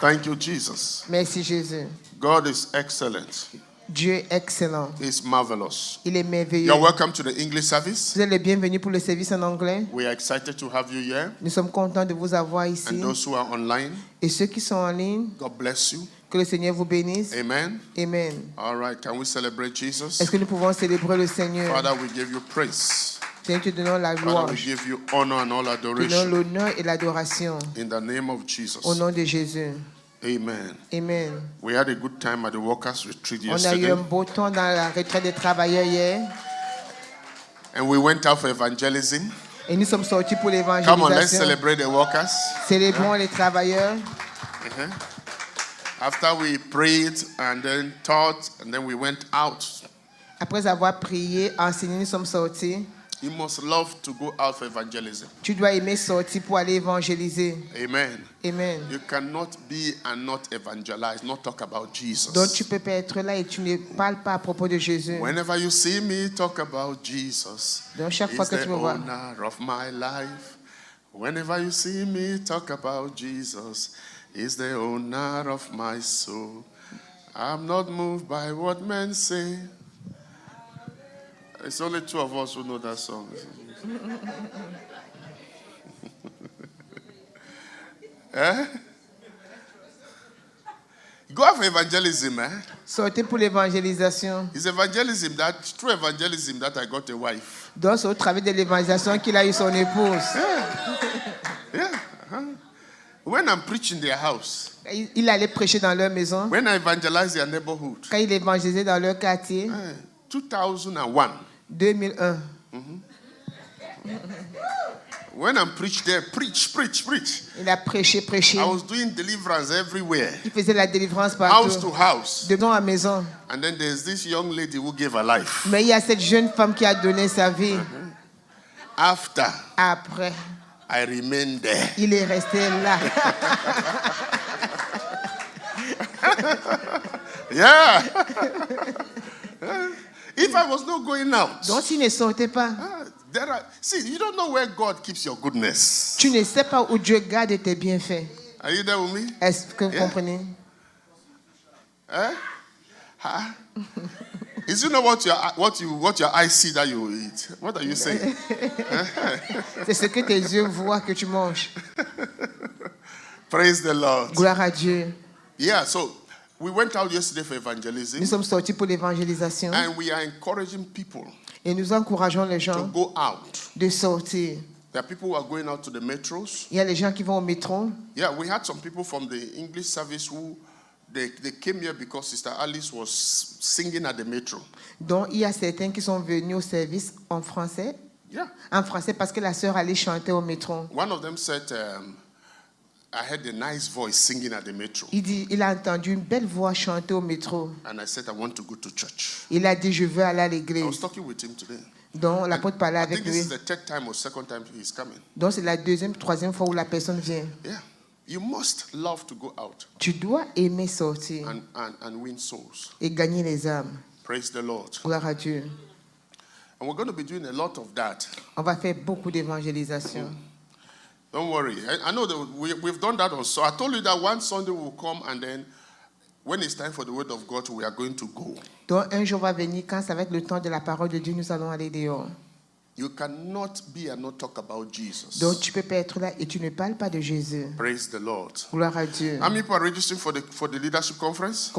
Thank you, Jesus. Merci Jésus. God is excellent. Dieu est excellent. He's marvelous. Il est merveilleux. You're welcome to the English service. Vous êtes les bienvenus pour le service en anglais. We are excited to have you here. Nous sommes contents de vous avoir ici. And those who are online, Et ceux qui sont en ligne, God bless you. que le Seigneur vous bénisse. Amen. Amen. All right, can we celebrate Jesus? Est-ce que nous pouvons célébrer le Seigneur? Father, we give you praise. Seigneur, te donnons la Father, we louange. give you honor and all Te donnons adoration. l'honneur et l'adoration. In the name of Jesus. Au nom de Jésus. Amen. Amen. We had a good time at the workers' retreat On a eu yesterday. un beau temps dans la retraite des travailleurs hier. And we went out for evangelism. Et nous sommes sortis pour Come on, let's l'évangélisation. celebrate the workers. Célébrons les travailleurs. After we prayed and then taught, and then we went out. Après avoir prié, enseigné, nous sommes sortis. You must love to go out for evangelism. Tu dois aimer sortir pour aller évangéliser. Amen. Amen. You cannot be and not evangelize, not talk about Jesus. Donc tu peux pas être là et tu ne parles pas à propos de Jésus. Whenever you see me talk about Jesus, Donc chaque fois he's que tu the me vois, owner of my life. Whenever you see me talk about Jesus, he's the owner of my soul. I'm not moved by what men say. It's only two of us who know that song. Eh? Go out for evangelism, eh? sortez pour l'évangélisation. It's evangelism through evangelism that I got a wife. Donc c'est au travers de l'évangélisation qu'il a eu son épouse. Yeah. When I'm preaching their house, Il allait prêcher dans leur maison. when I evangelize their neighborhood, Quand il évangélisait dans leur quartier, 2001, 2001. when I'm preach there, preach. Il a prêché. I was doing deliverance everywhere, Il faisait la délivrance house to partout. house. Dedans à la maison. And then there's this young lady who gave her life. Mais il y a cette jeune femme qui a donné sa vie. After, Après, I remained there. il est resté là. Yeah. If I was not going out, Donc s'il ne sortait pas, see, you don't know where God keeps your goodness. tu ne sais pas où Dieu garde tes bienfaits. Are you there with me? Est-ce que vous Yeah. comprenez? Eh? Huh? Is you know what your eyes see that you eat? What are you saying? C'est ce que tes yeux voient que tu manges. Praise the Lord. Gloire à Dieu. Yeah, so we went out yesterday for Nous evangelism, sommes sortis pour l'évangélisation and we are encouraging people et nous encourageons les to gens go out. de sortir. There are people who are going out to the metros. Il y a les gens qui vont au métro. Yeah, we had some people from the English service who they came here because Sister Alice was singing at the metro. Donc il y a certains qui sont venus au service en français. Yeah. En français parce que la sœur allait chanter au métro. One of them said, I heard a nice voice singing at the metro. Il a entendu une belle voix chanter au métro. And I said, I want to go to church. Il a dit, je veux aller à I was l'église. talking with him today. Donc l'apôtre parlait I avec think this lui. is the third time or second time he's coming. Donc c'est la deuxième, troisième fois où la personne vient. Yeah. You must love to go out Tu dois aimer sortir and win souls. et gagner les âmes. Praise the Lord. Gloire à Dieu. And we're going to be doing a lot of that. On va faire beaucoup d'évangélisation. Don't worry. I know that we've done that also. I told you that one Sunday will come, and then when it's time for the word of God, we are going to go. Donc un jour va venir, quand ça va être le temps de la parole de Dieu, nous allons aller dehors. You cannot be and not talk about Jesus. Donc tu peux pas être là et tu ne parles pas de Jésus. Praise the Lord. Gloire à Dieu. How many people are registering for the leadership conference?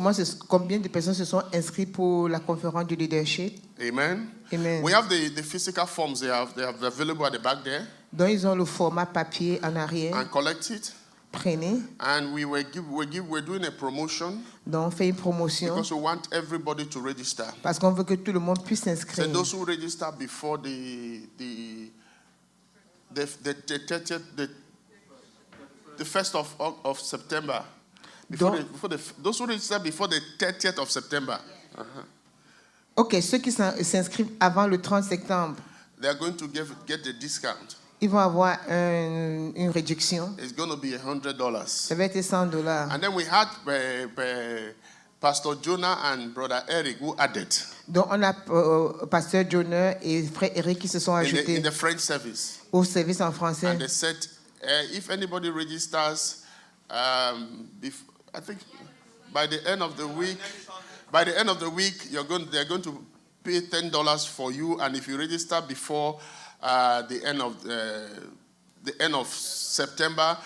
Combien de personnes se sont inscrites pour la conférence du leadership? Amen. Amen. We have the physical forms they have available at the back there, Donc ils ont le format papier en arrière. and collect it. Prenez. And we're doing a promotion Donc on fait une promotion because we want everybody to register. parce qu'on veut que tout le monde puisse So s'inscrire. those who register before the 30th, the 1st of September, those who register before the 30th of September, Ok, ceux qui s'inscrivent avant le 30 septembre, they are going to get the discount. ils vont avoir une réduction. It's going to be $100. Ça va être $100. And then we had Pastor Jonah and Brother Eric who added Donc on a Pasteur Jonah et Frère Eric qui se sont ajoutés in the French service. au service en français. And they said, if anybody registers I think by the end of the week, they're going to pay $10 for you, and if you register before the end of September,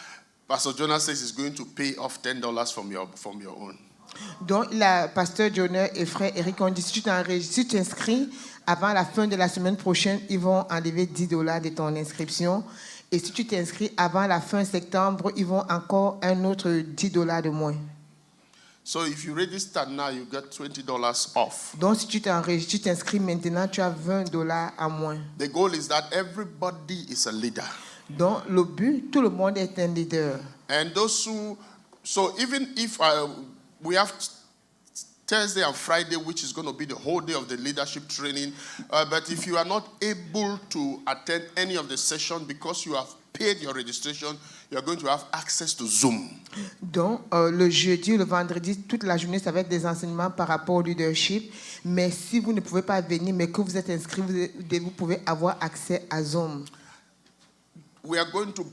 Pastor Jonas says he's going to pay off $10 from your own. Donc, Pasteur Jonah et frère Eric ont dit, si tu t'inscris avant la fin de la semaine prochaine, ils vont enlever $10 de ton inscription. Et si tu t'inscris avant la fin septembre, ils vont encore un autre $10 de moins. So if you register now, you get $20 off. Donc, si tu t'inscris maintenant, tu as $20 à moins. The goal is that everybody is a leader. Donc, le but, tout le monde est un leader. And so even if we have Thursday and Friday, which is going to be the whole day of the leadership training, but if you are not able to attend any of the session because you have paid your registration, you are going to have access to Zoom. Donc, le jeudi, le vendredi, toute la journée, ça va être des enseignements par rapport au leadership. Mais si vous ne pouvez pas venir, mais que vous êtes inscrit, vous pouvez avoir accès à Zoom. We are going to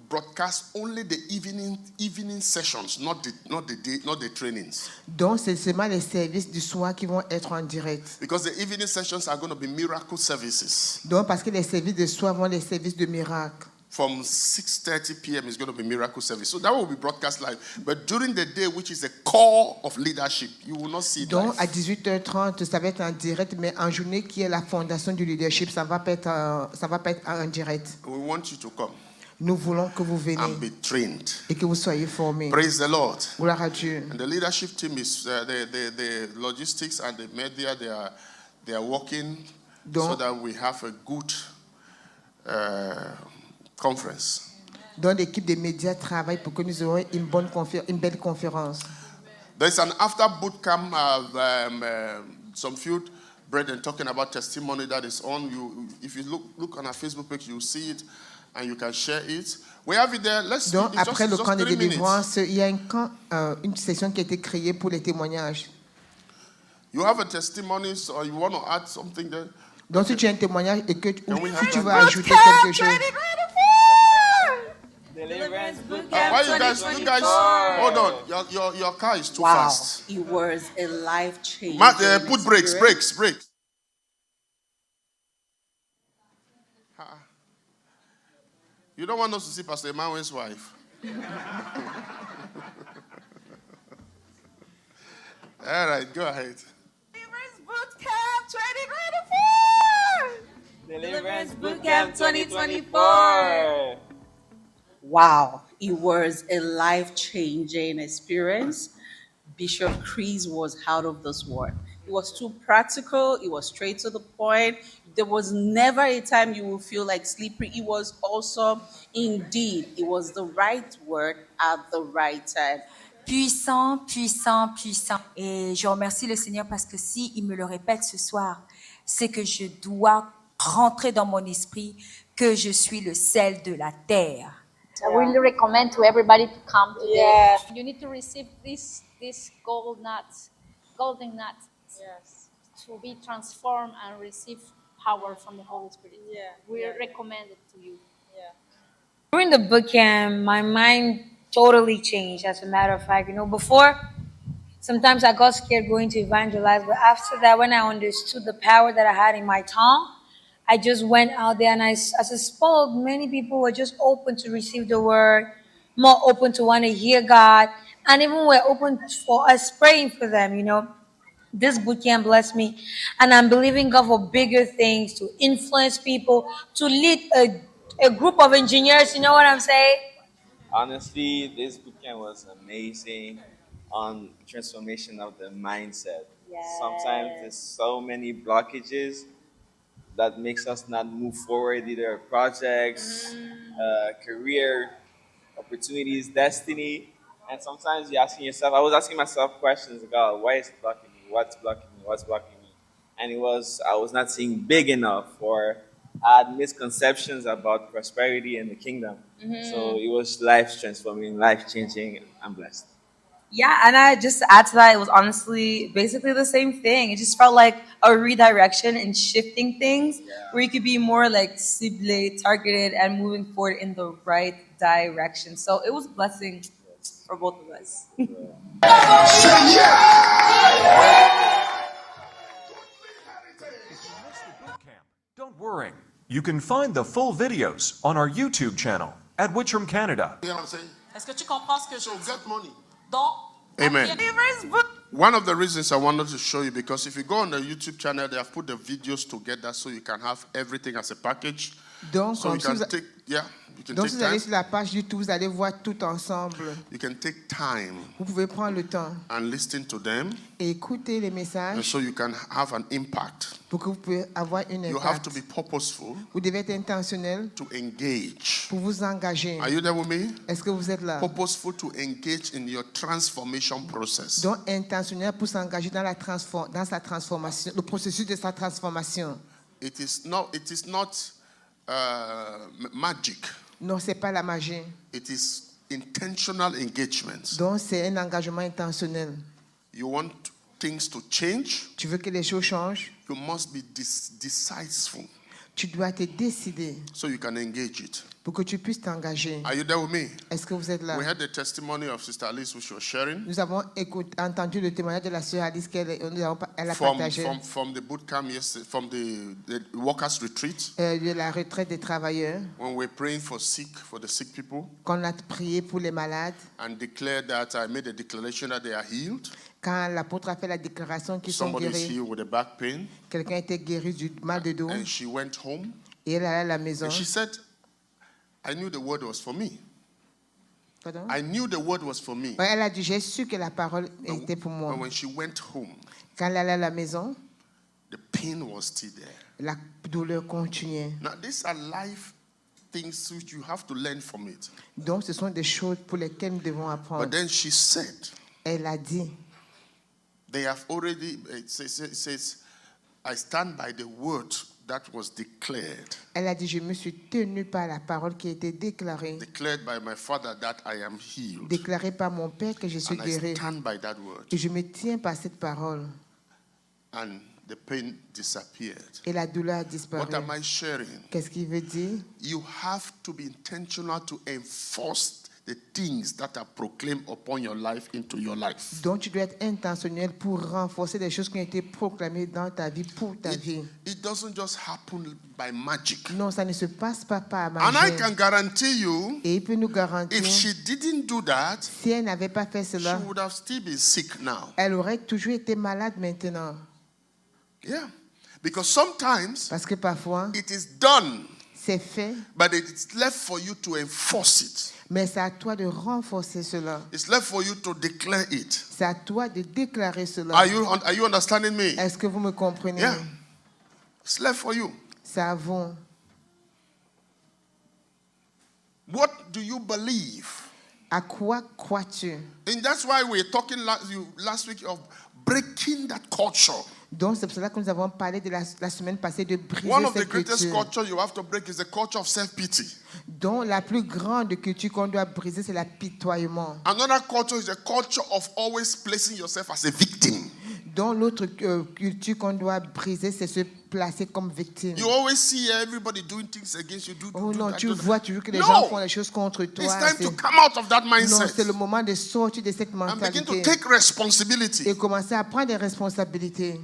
broadcast only the evening sessions, not the trainings. Donc, c'est seulement les services du soir qui vont être en direct. Because the evening sessions are going to be miracle services. Donc, parce que les services de soir vont les services de miracle. From 6:30 p.m. is going to be miracle service. So that will be broadcast live. But during the day, which is the core of leadership, you will not see it Donc, live. à 18h30, ça va être en direct, mais en journée qui est la fondation du leadership, ça va pas être en direct. We want you to come Nous voulons que vous veniez and be trained. et que vous soyez formés. Praise the Lord. Gloire à Dieu. And the leadership team is the logistics and the media. They are working so that we have a good conference. Donc, l'équipe des médias travaille pour que nous aurons une belle conférence. There's an after boot camp. Some few brethren talking about testimony that is on. If you look on our Facebook page, you'll see it and you can share it. We have it there. Donc, après le camp de 3 minutes. délivrance, il y a une session qui a été créée pour les témoignages. You have a testimony, or you want to add something there? Donc, si tu as un témoignage et que tu veux that? ajouter quelque chose. Deliverance boot Why camp you guys, hold on. Your car is too Wow, fast. it was a life change. Put brakes. You don't want us to see Pastor Emmanuel's wife. All right, go ahead. Deliverance Boot Camp 2024. Deliverance boot camp 2024. Wow, it was a life-changing experience. Bishop Chris was out of this world. It was too practical. It was straight to the point. There was never a time you would feel like slippery. It was awesome. Indeed, it was the right word at the right time. Puissant, puissant, puissant. Et je remercie le Seigneur parce que si il me le répète ce soir, c'est que je dois rentrer dans mon esprit que je suis le sel de la terre. I really recommend to everybody to come today. Yeah. You need to receive this golden nuts, to be transformed and receive power from the Holy Spirit. We recommend it to you. During the boot camp, my mind totally changed. As a matter of fact, before, sometimes I got scared going to evangelize, but after that, when I understood the power that I had in my tongue, I just went out there and as I spoke, many people were just open to receive the word, more open to want to hear God, and even were open for us praying for them, This boot camp blessed me, and I'm believing God for bigger things, to influence people, to lead a group of engineers, you know what I'm saying? Honestly, this bootcamp was amazing on transformation of the mindset. Sometimes there's so many blockages that makes us not move forward, either projects, career, opportunities, destiny. And sometimes you're asking yourself, I was asking myself questions, God, why is it blocking me? What's blocking me? What's blocking me? And I was not seeing big enough, or I had misconceptions about prosperity and the kingdom. So it was life transforming, life changing. I'm blessed. Yeah, and I just to add to that, it was honestly basically the same thing. It just felt like a redirection and shifting things where you could be more like ciblé, targeted, and moving forward in the right direction. So it was a blessing. for both of us. Don't worry. You can find the full videos on our YouTube channel at Witchroom Canada. You know what I'm saying? Est-ce que tu comprends ce que je So dis? get money. Donc, Amen. acquérir- One of the reasons I wanted to show you, because if you go on the YouTube channel, they have put the videos together so you can have everything as a package. Donc, So you si can vous, take, yeah, you can donc, take si vous allez time. sur la page YouTube, vous allez voir tout ensemble. You can take time Vous pouvez prendre le temps and listen to them, et écouter les and messages so you can have an impact. pour que vous puissiez avoir une You have impact. to be purposeful Vous devez être intentionnel to engage. pour vous engager. Are you there with me? Est-ce que vous êtes là? Purposeful to engage in your transformation process. Donc, intentionnel pour s'engager dans dans sa transformation, le processus de sa transformation. It is not magic. Non, ce n'est pas la magie. It is intentional engagement. Donc, c'est un engagement intentionnel. You want things to change, Tu veux que les choses changent? you must be decisive Tu dois te décider so you can engage it. pour que tu puisses t'engager. Are you there with me? Est-ce que vous êtes là? We had the testimony of Sister Alice, which she was sharing Nous avons entendu le témoignage de la sœur Alice elle a from partagé the boot camp yesterday, from the workers' retreat, de la retraite des travailleurs, when we're praying for the sick people, qu'on a prié pour les malades, and declared that I made a declaration that they are healed. quand l'apôtre a fait la déclaration qu'ils sont Somebody is guéris, healed with a back pain, quelqu'un était guéri du mal de dos, and she went home, et elle allait à la maison. and she said, I knew the word was for me. Pardon? I knew the word was for me. Ouais, elle a dit, j'ai su que la parole était pour moi. But when she went home, Quand elle allait à la maison, the pain was still there. la douleur continuait. Now, these are life things which you have to learn from it. Donc, ce sont des choses pour lesquelles nous devons apprendre. But then she said, Elle a dit, they have already, it says, I stand by the word that was declared je me suis tenue par la parole qui a été déclarée. by my father that I am healed. Déclarée par mon Père que je suis And I guéri. stand by that word. Et je me tiens par cette parole. And the pain disappeared. Et la douleur a disparu. What am I sharing? Qu'est-ce qu'il veut dire? You have to be intentional to enforce the things that are proclaimed upon your life into your life. Donc, tu dois être intentionnel pour renforcer les choses qui ont été proclamées dans ta vie, pour ta vie. It doesn't just happen by magic. Non, ça ne se passe pas par And I magie. can guarantee you, Et il peut nous garantir, if she didn't do that, si elle n'avait pas fait she cela, would have still been sick now. elle aurait toujours été malade maintenant. Yeah. Because sometimes Parce que parfois, it is done, c'est fait, but it's left for you to enforce it. mais c'est à toi de renforcer cela. It's left for you to declare it. C'est à toi de déclarer cela. Are you understanding me? Est-ce que vous me comprenez? Yeah. It's left for you. C'est à vous. What do you believe? À quoi crois-tu? And that's why we're talking last week of breaking that culture. Donc, c'est pour cela que nous avons parlé de la semaine passée de briser One of the cette greatest culture. culture you have to break is the culture of self-pity. Donc, la plus grande culture qu'on doit briser, c'est l'apitoiement. Another culture is the culture of always placing yourself as a victim. Donc, l'autre culture qu'on doit briser, c'est se placer comme victime. You always see everybody doing things against you. Oh non, that, tu do vois that. toujours que les No. gens font les choses contre toi. It's time C'est- to come out of that Non, mindset c'est le moment de sortir de cette and begin to mentalité take responsibility. et commencer à prendre des responsabilités.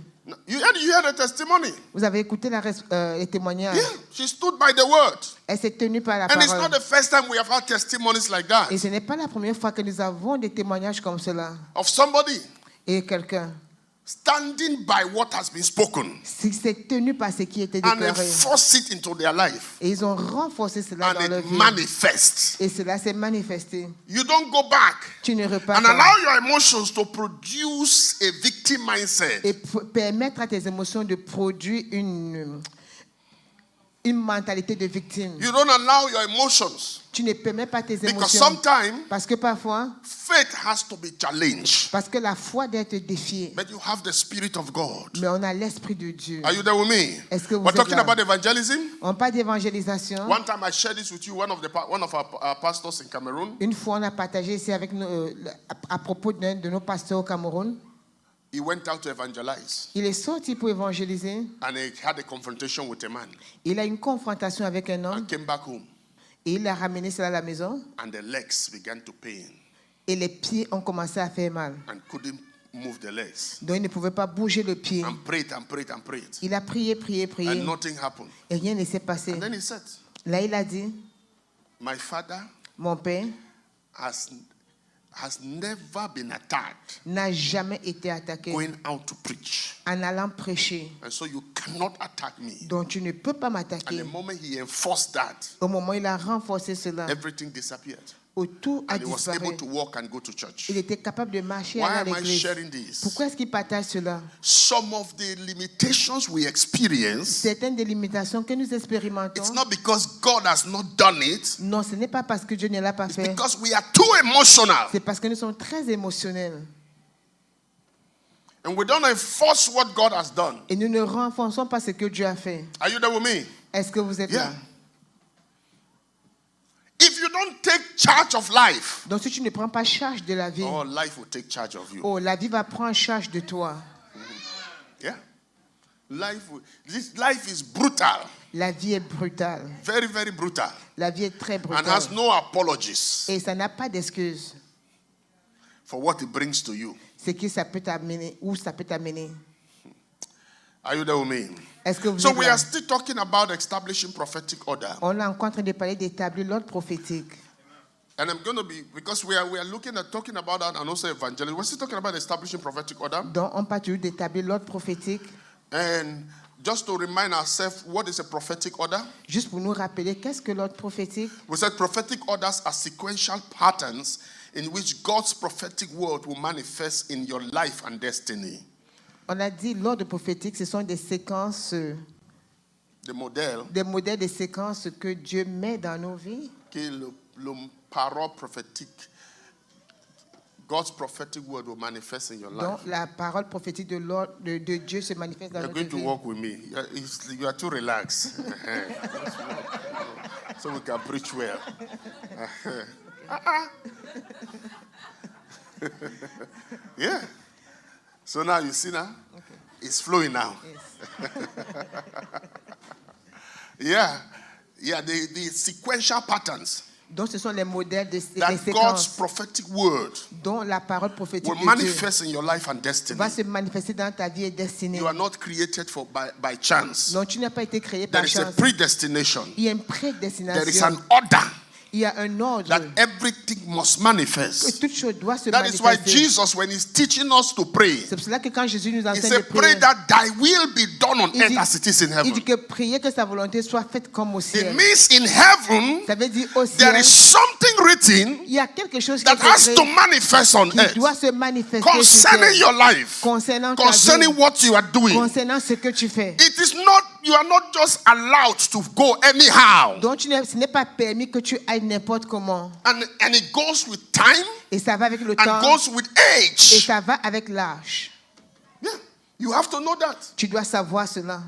You heard the testimony. Vous avez écouté les témoignages. Yeah, she stood by the word. Elle s'est tenue par la And it's not parole. the first time we have had testimonies like that Et ce n'est pas la première fois que nous avons des témoignages comme cela. of somebody Et quelqu'un standing by what has been spoken s'est tenu par ce qui était and déclaré. enforce it into their life, Et ils ont renforcé cela and dans leur it vie. manifests. Et cela s'est manifesté. You don't go back Tu ne repars and pas. allow your emotions to produce a victim mindset. Et permettre à tes émotions de produire une mentalité de victime. You don't allow your emotions, Tu ne permets pas tes because émotions. sometimes Parce que parfois, faith has to be challenged, parce que la foi doit être défiée. but you have the Spirit of God. Mais on a l'Esprit de Dieu. Are you there with me? Est-ce que vous We're êtes talking là? about evangelism. On parle d'évangélisation. One time I shared this with you, one of our pastors in Cameroon. Une fois, on a partagé ici avec nous, à propos d'un de nos pasteurs au Cameroun. He went out to evangelize Il est sorti pour évangéliser. and he had a confrontation with a man Il a eu une confrontation avec un homme and came back home et il a ramené cela à la maison. and the legs began to pain. Et les pieds ont commencé à faire mal. and couldn't move the legs. Donc il ne pouvait pas bouger le pied. And prayed and prayed and prayed. Il a prié, prié, prié. And nothing happened. Et rien ne s'est passé. And then he said, Là, il a dit, my father mon père has never been attacked n'a jamais été attaqué going out to preach. en allant prêcher. And so you cannot attack me. Donc tu ne peux pas And m'attaquer. the moment he enforced that, Au moment où il a renforcé cela, everything disappeared. où tout a And he was disparu, able to walk and go to church. il était capable de marcher et Why aller am à I l'église. sharing this? Pourquoi est-ce qu'il partage cela? Some of the limitations we experience, Certaines des limitations que nous it's expérimentons, not because God has not done it, non, ce n'est pas parce que Dieu ne l'a pas it's fait. because we are too emotional. C'est parce que nous sommes très émotionnels. And we don't enforce what God has done. Et nous ne renforçons pas ce que Dieu a fait. Are you there with me? Est-ce que vous êtes Yeah. là? If you don't take charge of life, Donc si tu ne prends pas charge de la vie, oh, life will take charge of you. oh, la vie va prendre charge de toi. Yeah. Life is brutal. La vie est brutale. Very, very brutal. La vie est très And brutale. has no apologies Et ça n'a pas d'excuse. for what it brings to you. C'est qui ça peut t'amener, où ça peut t'amener. Are you there with me? Est-ce que vous So êtes we là? are still talking about establishing prophetic order. On est encore en train de parler d'établir l'ordre prophétique. And I'm going to be, because we are looking at talking about that and also evangelism. We're still talking about establishing prophetic order. Donc on parle toujours d'établir l'ordre prophétique. And just to remind ourselves, what is a prophetic order? Juste pour nous rappeler, qu'est-ce que l'ordre prophétique? We said prophetic orders are sequential patterns in which God's prophetic word will manifest in your life and destiny. On a dit l'ordre prophétique, ce sont des séquences, The model des modèles de séquences que Dieu met dans nos vies. qui est le parole prophétique. God's prophetic word will manifest in your Donc life. la parole prophétique de Dieu se manifeste dans You're notre going to vie. walk with me. You are too relaxed. So we can preach well. Yeah. So now you see now? It's flowing now. Yeah. Yeah, the sequential patterns Donc ce sont les modèles de that les God's séquences prophetic word dont la parole prophétique will de Dieu manifest in your life and destiny. va se manifester dans ta vie et destinée. You are not created by chance. Donc tu n'as pas été créé There par is a chance. predestination. Il y a une There is prédestination. an order Il y a un ordre. that everything must Que manifest. toute chose doit se That is why manifester. Jesus, when he's teaching us to pray, C'est pour cela que quand Jésus nous he enseigne de said, prier, pray that thy will be done on il earth dit, as it is in il heaven. dit que prier que sa volonté soit faite comme au It ciel. means in heaven, Ça veut dire au there ciel, is something written il y a quelque chose qui that has to est manifest on qui earth doit se manifester sur concerning terre. your life, Concernant ta vie, concerning what you are doing. concernant ce que tu fais. It is not, you are not just allowed to go anyhow. Donc ce n'est pas permis que tu ailles n'importe comment. And it goes with time Et ça va avec le and temps. goes with Et age. ça va avec l'âge. Yeah, you have to know that. Tu dois savoir cela.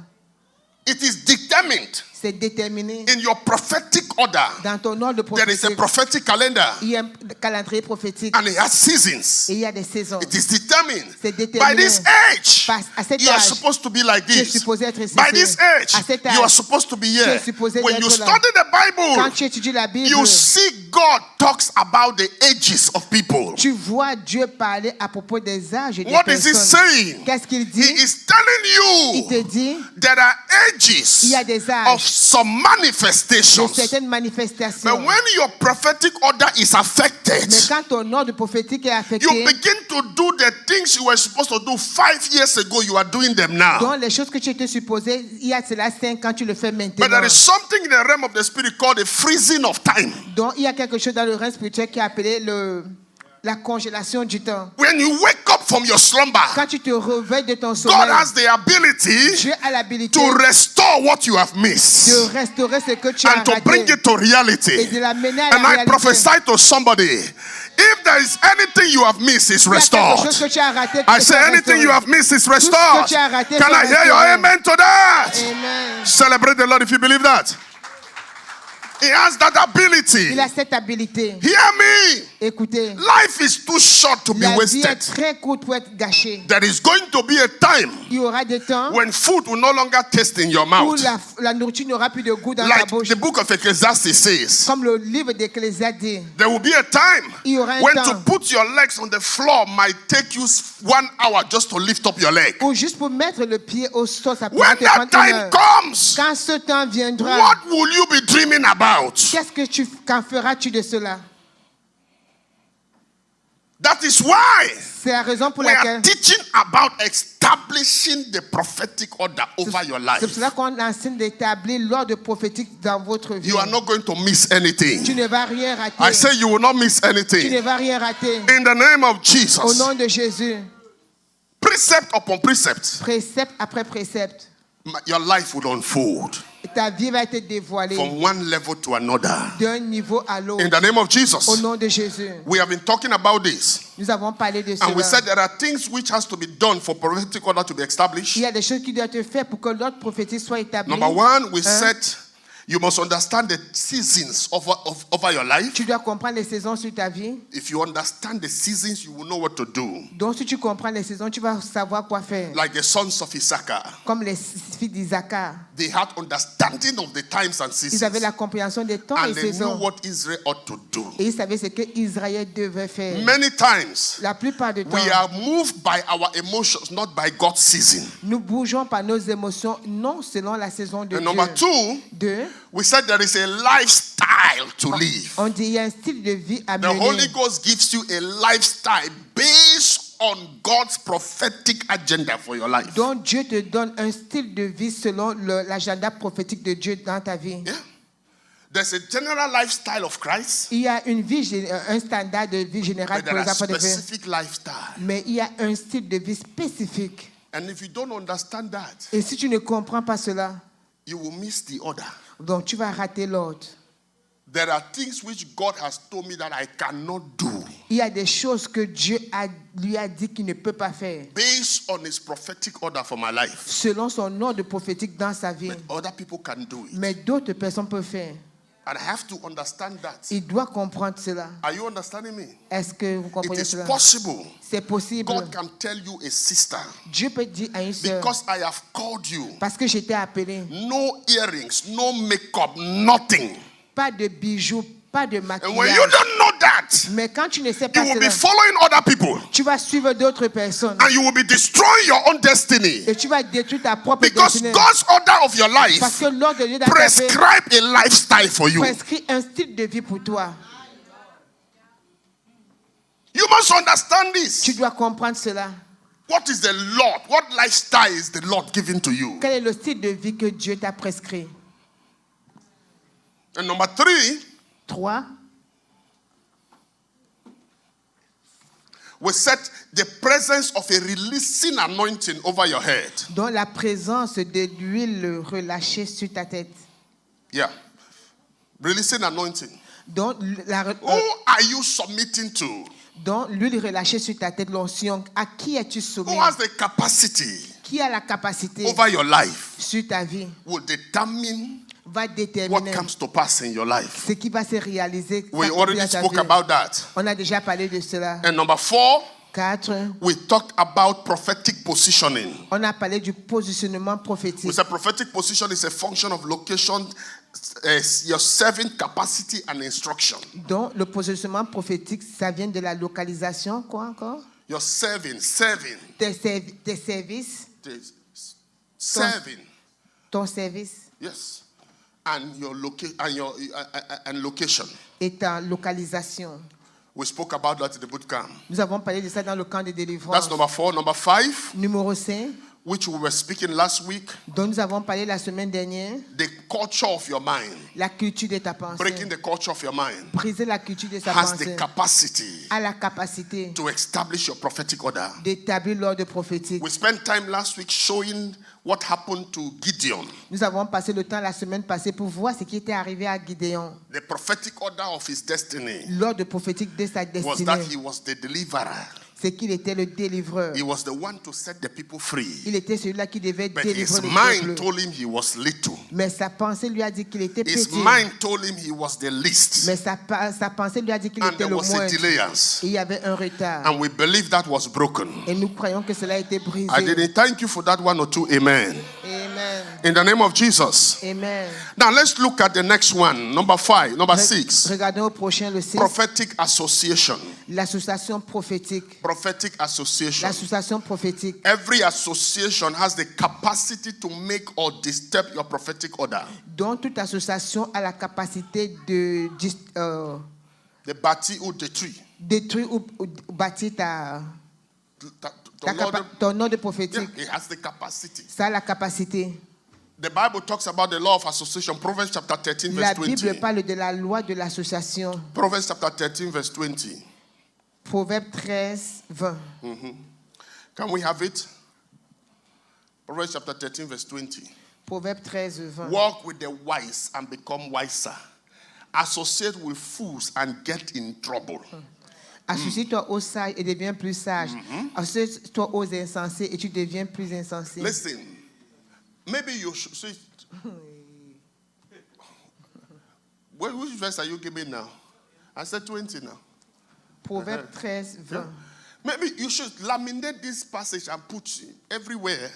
It is determined C'est déterminé in your prophetic order. dans ton ordre There is a prophétique. prophetic calendar Il y a un calendrier prophétique and it has seasons. et il y a des saisons. It is determined. C'est déterminé. By this age, À cet you are âge, supposed to be like tu es this. supposé être ceci. By this age, À cet you are âge, supposed to be tu es here. supposé When you d'être là. study the Quand Bible, tu étudies la Bible, you see God talks about the ages of people. tu vois Dieu parler à propos des âges et des What is he personnes. saying? Qu'est-ce qu'il He dit? is telling Il te you dit there are ages il y a des âges of some de manifestations. certaines But manifestations. when your prophetic order is affected, Mais quand ton ordre prophétique est affecté, you begin to do the things you were supposed to do 5 years ago, you are doing them now. donc les choses que tu étais supposé, il y a cela 5 ans, tu le fais But maintenant. there is something in the realm of the spirit called a freezing of time. Donc il y a quelque chose dans le règne spirituel qui est appelé la congélation du temps. When you wake up from your slumber, Quand tu te réveilles de ton God sommeil, has the ability Dieu a l'habilité to restore what you have de missed restaurer ce que tu as and to bring raté it to et reality. de l'amener à la And I réalité. prophesy to somebody, if there is anything you have missed, it's Il y a quelque restored. chose que tu as raté, I que say tu as anything restauré. you have missed is Tout ce restored. que tu as raté, Can c'est I hear your restauré. amen to that? Amen. Celebrate the Lord if you believe that. He has that ability. Il a cette habilité. Hear me. Écoutez, Life is too short to be la vie est wasted. très courte pour être gâchée. There is going to be a time Il y aura des temps when food will no longer taste in your où mouth. la nourriture n'aura plus de goût dans ta Like bouche. the book of Ecclesiastes says, Comme le livre d'Ecclésiaste dit, there will be a time il y aura un when temps to put your legs on the floor might take you 1 hour just to lift up your leg. où juste pour mettre le pied au sol, ça peut When te that prendre une time heure. comes, Quand ce temps viendra, what will you be dreaming about? qu'en feras-tu de cela? That is why C'est la raison pour we are laquelle teaching about establishing the prophetic order over your c'est pour life. cela qu'on enseigne d'établir l'ordre prophétique dans votre vie. You are not going to miss Tu anything. ne vas rien rater. I say you will not miss Tu ne anything. vas rien rater. In the name of Au Jesus. nom de Jésus, Precept upon precept, précepte après précepte, your life will unfold ta vie va être dévoilée from one level to another. d'un niveau à l'autre. In the name of Au Jesus. nom de Jésus, We have been talking about this. nous avons parlé de And we cela. said there are things which has to be done for prophetic order to be established. Il y a des choses qui doivent être faites pour que l'ordre prophétique soit établi. Number one, we Hein? said you must understand the seasons over your life. Tu dois comprendre les saisons sur ta vie. If you understand the seasons, you will know what to do. Donc, si tu comprends les saisons, tu vas savoir quoi faire. Like the sons of Issachar, Comme les filles d'Isaac, they had understanding of the times and ils avaient seasons. la compréhension des temps And et they knew saisons. what Israel ought to do. Et ils savaient ce que Israël devait faire. Many times, La plupart du temps, we are moved by our emotions, not by God's season. nous bougeons par nos émotions, non selon la saison de And Dieu. number two, Deux, we said there is a lifestyle to live. on dit il y a un style de vie à The mener. Holy Ghost gives you a lifestyle based on God's prophetic agenda for your life. Donc Dieu te donne un style de vie selon l'agenda prophétique de Dieu dans ta vie. Yeah. There's a general lifestyle of Christ, Il y a une vie, un standard de vie général but pour there les are enfants de Dieu. specific lifestyle. Mais il y a un style de vie spécifique. And if you don't understand that, Et si tu ne comprends pas cela, you will miss the order. donc tu vas rater l'ordre. There are things which God has told me that I cannot do Il y a des choses que Dieu lui a dit qu'il ne peut pas faire. based on his prophetic order for my life. Selon son ordre prophétique dans sa vie. But other people can do it. Mais d'autres personnes peuvent faire. And I have to understand that. Il doit comprendre cela. Are you understanding me? Est-ce que vous It comprenez is cela? possible. C'est possible. God can tell you a sister, Dieu peut dire à une sœur, because I have called you, parce que j'étais appelé, no earrings, no makeup, nothing. pas de bijoux, pas de And when you maquillage. don't know that, Mais quand tu ne sais you pas will cela, be following other people tu vas suivre d'autres personnes. and you will be destroying your own destiny. Et tu vas détruire ta propre Because destinée. God's order of your Parce life que l'ordre de Dieu dans ta vie prescribe a lifestyle for you. prescrit un style de vie pour toi. You must understand Tu this. dois comprendre cela. What is the Lord? What lifestyle is the Lord giving to you? Quel est le style de vie que Dieu t'a prescrit? And number three, 3. we set the presence of a releasing anointing over your head. Dans la présence de l'huile relâchée sur ta tête. Yeah. Releasing anointing. Donc, Who are you submitting to? donc l'huile relâchée sur ta tête, l'onction, à qui es-tu soumis? Who has the capacity Qui a la capacité over your life sur ta vie will determine va what déterminer comes to pass in your life. ce qui va se réaliser. We s'accomplir already dans ta spoke vie. about that. On a déjà parlé de cela. And number 4, 4. we talked about prophetic positioning. On a parlé du positionnement prophétique. We said prophetic position is a function of location, your serving capacity and instruction. Donc, le positionnement prophétique, ça vient de la localisation, quoi encore? Your serving, Tes services, serving, ton service yes, and your location. et ta localisation. We spoke about that in the boot camp. Nous avons parlé de ça dans le camp de That's délivrance. number 4. Number 5, Numéro 5, which we were speaking last week, dont nous avons parlé la semaine dernière, the culture of your mind, la culture de ta pensée. breaking the culture of your mind, Briser la culture de sa has pensée the capacity a la capacité to establish your prophetic order. d'établir l'ordre prophétique. We spent time last week showing what happened to Gideon. Nous avons passé le temps la semaine passée pour voir ce qui était arrivé à Gideon. The prophetic order of his destiny L'ordre prophétique de sa was that destinée, he was the deliverer. c'est qu'il était le délivreur. He was the one to set the people free. Il était celui-là qui devait But délivrer his le mind peuple. told him he was little. Mais sa pensée lui a dit qu'il était His petit. mind told him he was the least. Mais sa pensée lui a dit qu'il And était there le was a moins. delayance. Et il y avait un retard. And we believe that was broken. Et nous croyons que cela a été brisé. I didn't thank you for that one or two. Amen. Amen. In the name of Jesus. Amen. Now let's look at the next one. Number 6. Regardons au prochain, le 6. Prophetic association. L'association prophétique. Prophetic association. L'association prophétique. Every association has the capacity to make or disturb your prophetic order. Donc toute association a la capacité de The bâti ou détruit. détruire ou bâtir ton ordre prophétique. Yeah, it has the capacity. Ça a la capacité. The Bible talks about the law of association. Proverbs chapter 13 La verse Bible 20. parle de la loi de l'association. Proverbs chapter 13 verse 20. Proverbe 13, 20. Can we have it? Proverbs chapter 13 verse 20. Proverbe 13, 20. Walk with the wise and become wiser. Associate with fools and get in trouble. Associe-toi aux sages et deviens plus sage. Associe-toi aux insensés et tu deviens plus insensé. Listen, maybe you should say, which verse are you giving now? I said 20 now. Proverbe 13, 20. Maybe you should laminate this passage and put it everywhere.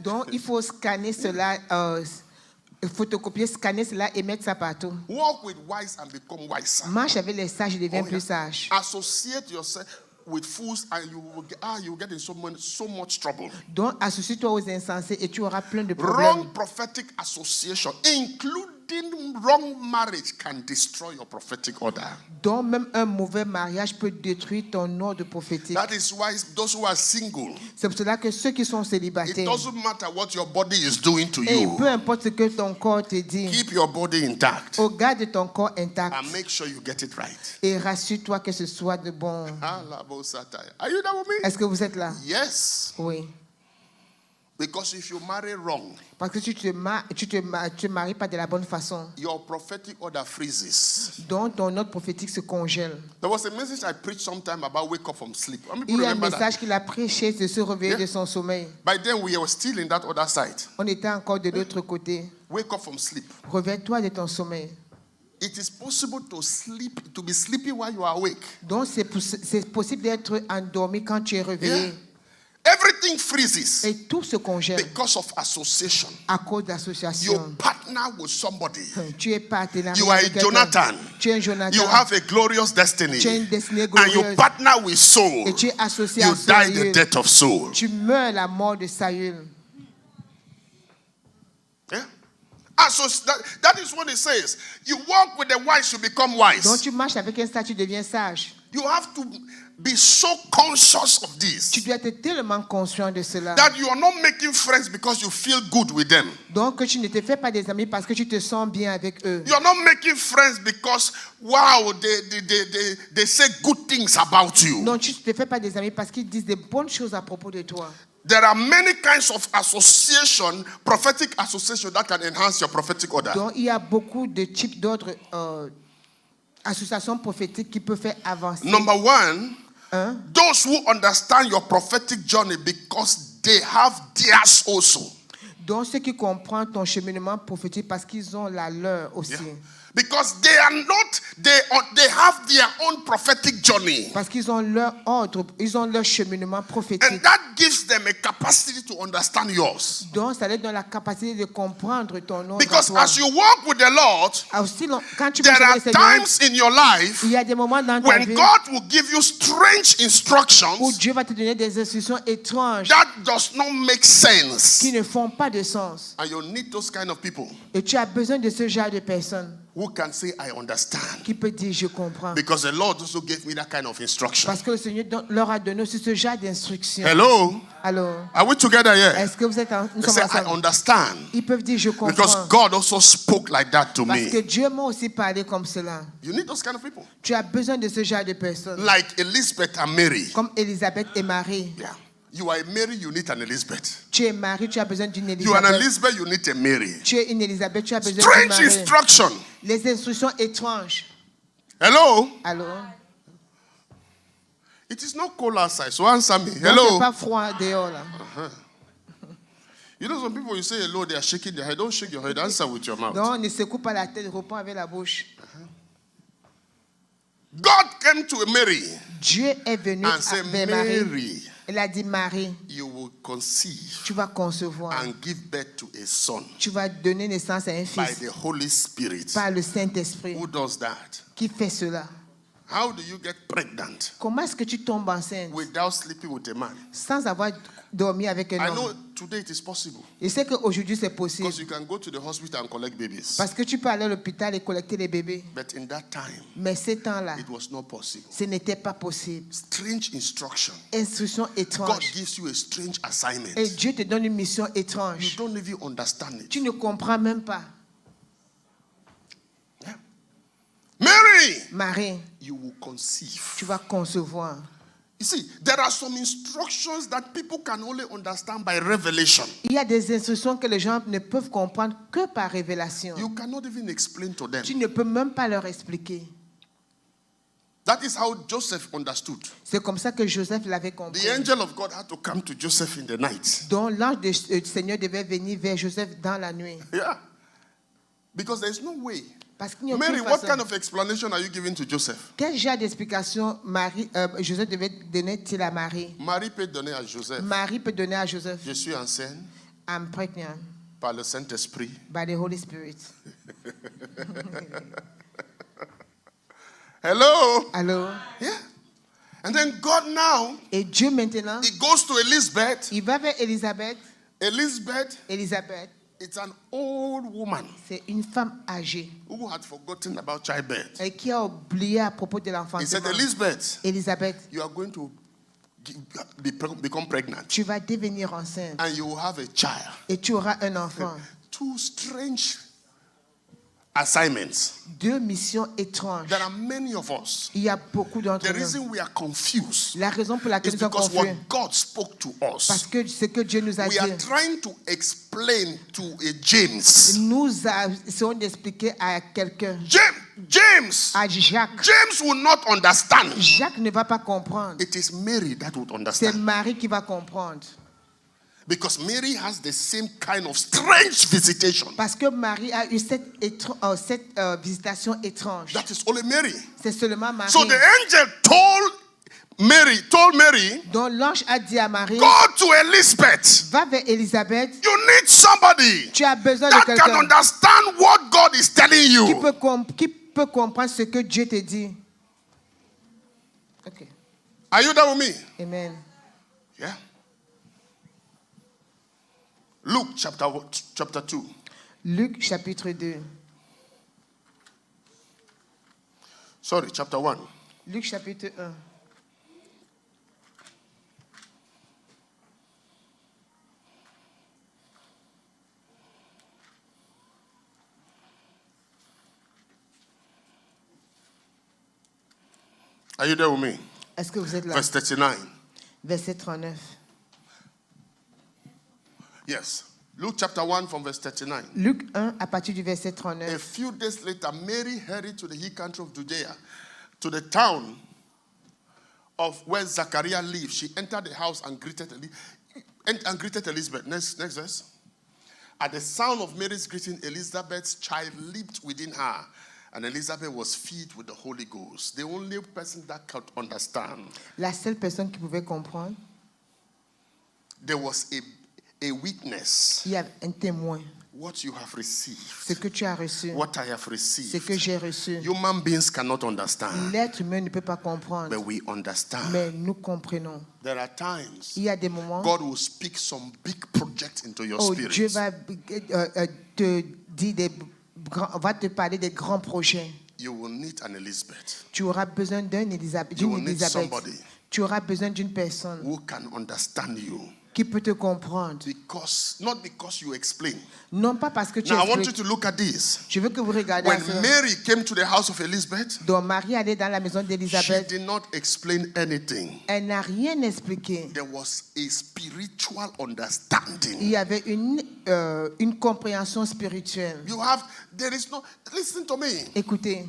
Donc, il faut scanner cela, photocopier, scanner cela et mettre ça partout. Walk with wise and become wiser. Marche avec les sages et deviens Oh, plus yeah. sage. Associate yourself with fools and you will get in so much trouble. Donc, associe-toi aux insensés et tu auras plein de problèmes. Wrong prophetic association, including wrong marriage, can destroy your prophetic order. Donc, même un mauvais mariage peut détruire ton ordre prophétique. That is why those who are single, C'est pour cela que ceux qui sont it célibataires, doesn't matter what your body is doing to et you. peu importe ce que ton corps te dit, Keep your body intact garde ton corps intact and make sure you get it right. et rassure-toi que ce soit de bon. Are you there with me? Est-ce que vous êtes là? Yes. Oui. Because if you marry wrong, Parce que tu te maries pas de la bonne façon. your prophetic order freezes. Donc, ton ordre prophétique se congèle. There was a message I preached sometime about wake up from sleep. How many Il people y a un remember that? message qu'il a prêché de se réveiller Yeah. de son sommeil. By then we were still in that other side. On était encore de l'autre côté. Wake up from sleep. Réveille-toi de ton sommeil. It is possible to be sleepy while you are awake. Donc, c'est possible d'être endormi quand tu es réveillé. Yeah. Everything freezes Et tout se congèle because of association. à cause You d'association. partner with somebody. Tu es partenaire. You are a avec quelqu'un. Jonathan. Tu es un Jonathan. You have a glorious destiny. Tu as une destinée And you glorieuse. partner with Saul. Et tu es associé You à die the Saül. death of Saul. Tu meurs la mort de Saül. Yeah? That is what it says. You walk with the wise, you become wise. Donc tu marches avec un sage, tu deviens sage. You have to be so conscious of this Tu dois être tellement conscient de cela. that you are not making friends because you feel good with them. Donc que tu ne te fais pas des amis parce que tu te sens bien avec eux. You are not making friends because, wow, they say good things about you. Non, tu ne te fais pas des amis parce qu'ils disent des bonnes choses à propos de toi. There are many kinds of association, prophetic association, that can enhance your prophetic order. Donc il y a beaucoup de types d'autres associations prophétiques qui peuvent faire avancer. Number one, Hein? those who understand your prophetic journey because they have theirs also. Donc ceux qui comprennent ton cheminement prophétique parce qu'ils ont la leur aussi. Yeah. Because they are not, they have their own prophetic journey. Parce qu'ils ont leur ordre, ils ont leur cheminement prophétique. And that gives them a capacity to understand yours. Donc ça leur donne la capacité de comprendre ton ordre. Because à toi. as you walk with the Lord, Aussi, quand tu there marches are avec le Seigneur, times in your life il y a des moments dans ta when vie God will give you strange où instructions Dieu va te donner des instructions étranges that does not make sense. qui ne font pas de sens. And you need those kind of people Et tu as besoin de ce genre de personnes who can say, I understand. qui peut dire je comprends. Because the Lord also gave me that kind of instruction. Parce que le Seigneur leur a donné aussi ce genre d'instructions. Hello? Alors, Are we together here? est-ce que vous êtes nous They sommes say, I ensemble? understand. Ils peuvent dire je comprends. Because God also spoke like that to Parce que me. Dieu m'a aussi parlé comme cela. You need those kind of people. Tu as besoin de ce genre de personnes. Like Elizabeth and Mary. Comme Élisabeth et Marie. Yeah. You are a Mary, you need an Elizabeth. Tu es Marie, tu as besoin d'une You are an Élisabeth. Elizabeth, you need a Mary. Tu es une Élisabeth, tu as besoin d'une Strange Marie. instruction. Les instructions étranges. Hello? Alors, It is not cold outside, so answer me. Donc, Hello? c'est pas froid dehors là. You know, some people, you say hello, they are shaking their head. Don't shake your head, answer with your mouth. Non, ne secoue pas la tête, réponds avec la bouche. God came to Mary Dieu est venu and said, vers Marie. Mary, Il a dit, Marie, you will conceive tu vas concevoir. and give birth to a son Tu vas donner naissance à un by fils the Holy Spirit. par le Saint-Esprit. Who does that? Qui fait cela? How do you get pregnant Comment est-ce que tu tombes enceinte without sleeping with a man? sans avoir dormi avec un I know homme? today it is possible Je sais qu'aujourd'hui c'est possible. because you can go to the hospital and collect babies. Parce que tu peux aller à l'hôpital et collecter les bébés. But in that time, Mais ces temps-là, it was not possible. ce n'était pas possible. Strange instruction. Instruction God étrange. gives you a strange assignment. Et Dieu te donne une mission You étrange. don't even understand it. Tu ne comprends même pas. Yeah. Mary, Marie, you will conceive. tu vas concevoir. You see, there are some instructions that people can only understand by revelation. Il y a des instructions que les gens ne peuvent comprendre que par révélation. You cannot even explain to them. Tu ne peux même pas leur expliquer. That is how Joseph understood. C'est comme ça que Joseph l'avait compris. The angel of God had to come to Joseph in the night. Donc l'ange du Seigneur devait venir vers Joseph dans la nuit. Yeah. Because there is no way. Parce qu'il n'y a Mary, aucune what façon. kind of explanation are you giving to Joseph? Quel genre d'explication Joseph devait donner-il à Marie? Marie peut donner à Joseph. Marie peut donner à Joseph. Je suis enceinte I'm pregnant par le Saint-Esprit. by the Holy Spirit. Hello? Alors, Yeah. And then God now, et Dieu maintenant, he goes to Elizabeth. il va vers Élisabeth. Elizabeth, Élisabeth, it's an old woman c'est une femme âgée who had forgotten about childbirth. et qui a oublié à propos de He said, l'enfantement. Elizabeth, Élisabeth, you are going to become pregnant tu vas devenir enceinte and you will have a child. et tu auras un enfant. Two strange assignments. Deux missions étranges. There are many of us. Il y a beaucoup d'entre The nous. reason we are confused La raison pour laquelle is nous sommes because confus, what God spoke to parce us. que ce que Dieu nous a We are dit, trying to explain to a James. nous essayons d'expliquer à quelqu'un, James. à Jacques. James will not understand. Jacques ne va pas comprendre. It is Mary that would C'est understand. Marie qui va comprendre. Because Mary has the same kind of strange visitation. Parce que Marie a eu cette visitation étrange. That is only Mary. C'est seulement Marie. So the angel told Mary, Donc l'ange a dit à Marie, go to Elizabeth. va vers Élisabeth. You need somebody Tu as besoin de that can quelqu'un understand what God is telling qui you. qui peut comprendre ce que Dieu te dit. Ok. Are you there with me? Amen. Yeah. Luke chapter 2. Luc chapitre 2. Sorry, chapter 1. Luc chapitre 1. Are you there with me? Est-ce que vous êtes là? Verse 39. Verset 39. Yes. Luke chapter 1 from verse 39. Luc 1 à partir du verset A 39. few days later, Mary hurried to the hill country of Judea, to the town of where Zachariah lived. She entered the house and greeted Elizabeth. Next verse. At the sound of Mary's greeting, Elizabeth's child leaped within her, and Elizabeth was filled with the Holy Ghost. The only person that could understand. La seule personne qui pouvait comprendre, There was a witness. il y a un témoin. What you have received. Ce que tu as reçu, What I have ce received. que j'ai reçu. Human beings cannot understand, L'être humain ne peut pas comprendre, but we understand. mais nous comprenons. There are times Il y a des moments God will speak some big project into your où spirit. Dieu va te dire va te parler des grands projets. You will need an Elizabeth Tu auras besoin d'une You will need Élisabeth. somebody Tu auras besoin d'une personne who can understand you. qui peut te comprendre. Not because you explain. Non pas parce que tu Now I want you expliques. to look at this. Je veux que vous regardiez When ça. Mary came to the house of Elizabeth, Donc Marie allait dans la maison she d'Élisabeth. did not explain anything. Elle n'a rien expliqué. There was a spiritual Il understanding. y avait une compréhension spirituelle. There is no, listen to me. Écoutez,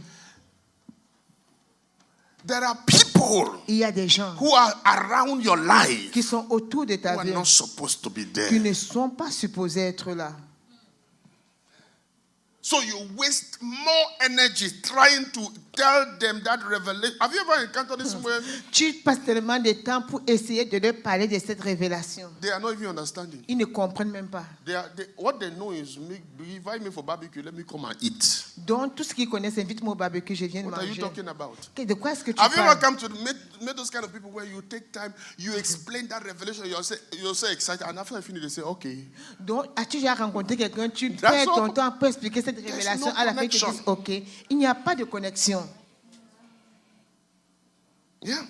There are people Il y a des gens who are around your life qui sont autour de who ta are vie, not supposed to be qui there. ne sont pas supposés être là. So you waste more energy trying to tell them that revelation. Have you ever encountered this where Tu passes tellement de temps pour essayer de leur parler de cette révélation. they are not even understanding? Ils ne comprennent même pas. What they know is, invite me for barbecue, let me come and eat. Donc, tout ce qu'ils connaissent, invite-moi au barbecue, je viens de What are you manger. talking about? De quoi est-ce que tu Have you ever parles? come to meet those kind of people where you take time, you explain that revelation, you're so excited, and after I finish, they say, okay. Donc, as-tu déjà rencontré quelqu'un, tu That's perds ton all. temps pour expliquer cette There's révélation, no à la fin, ils te connection. disent, OK. Il n'y a pas de connexion. Yeah.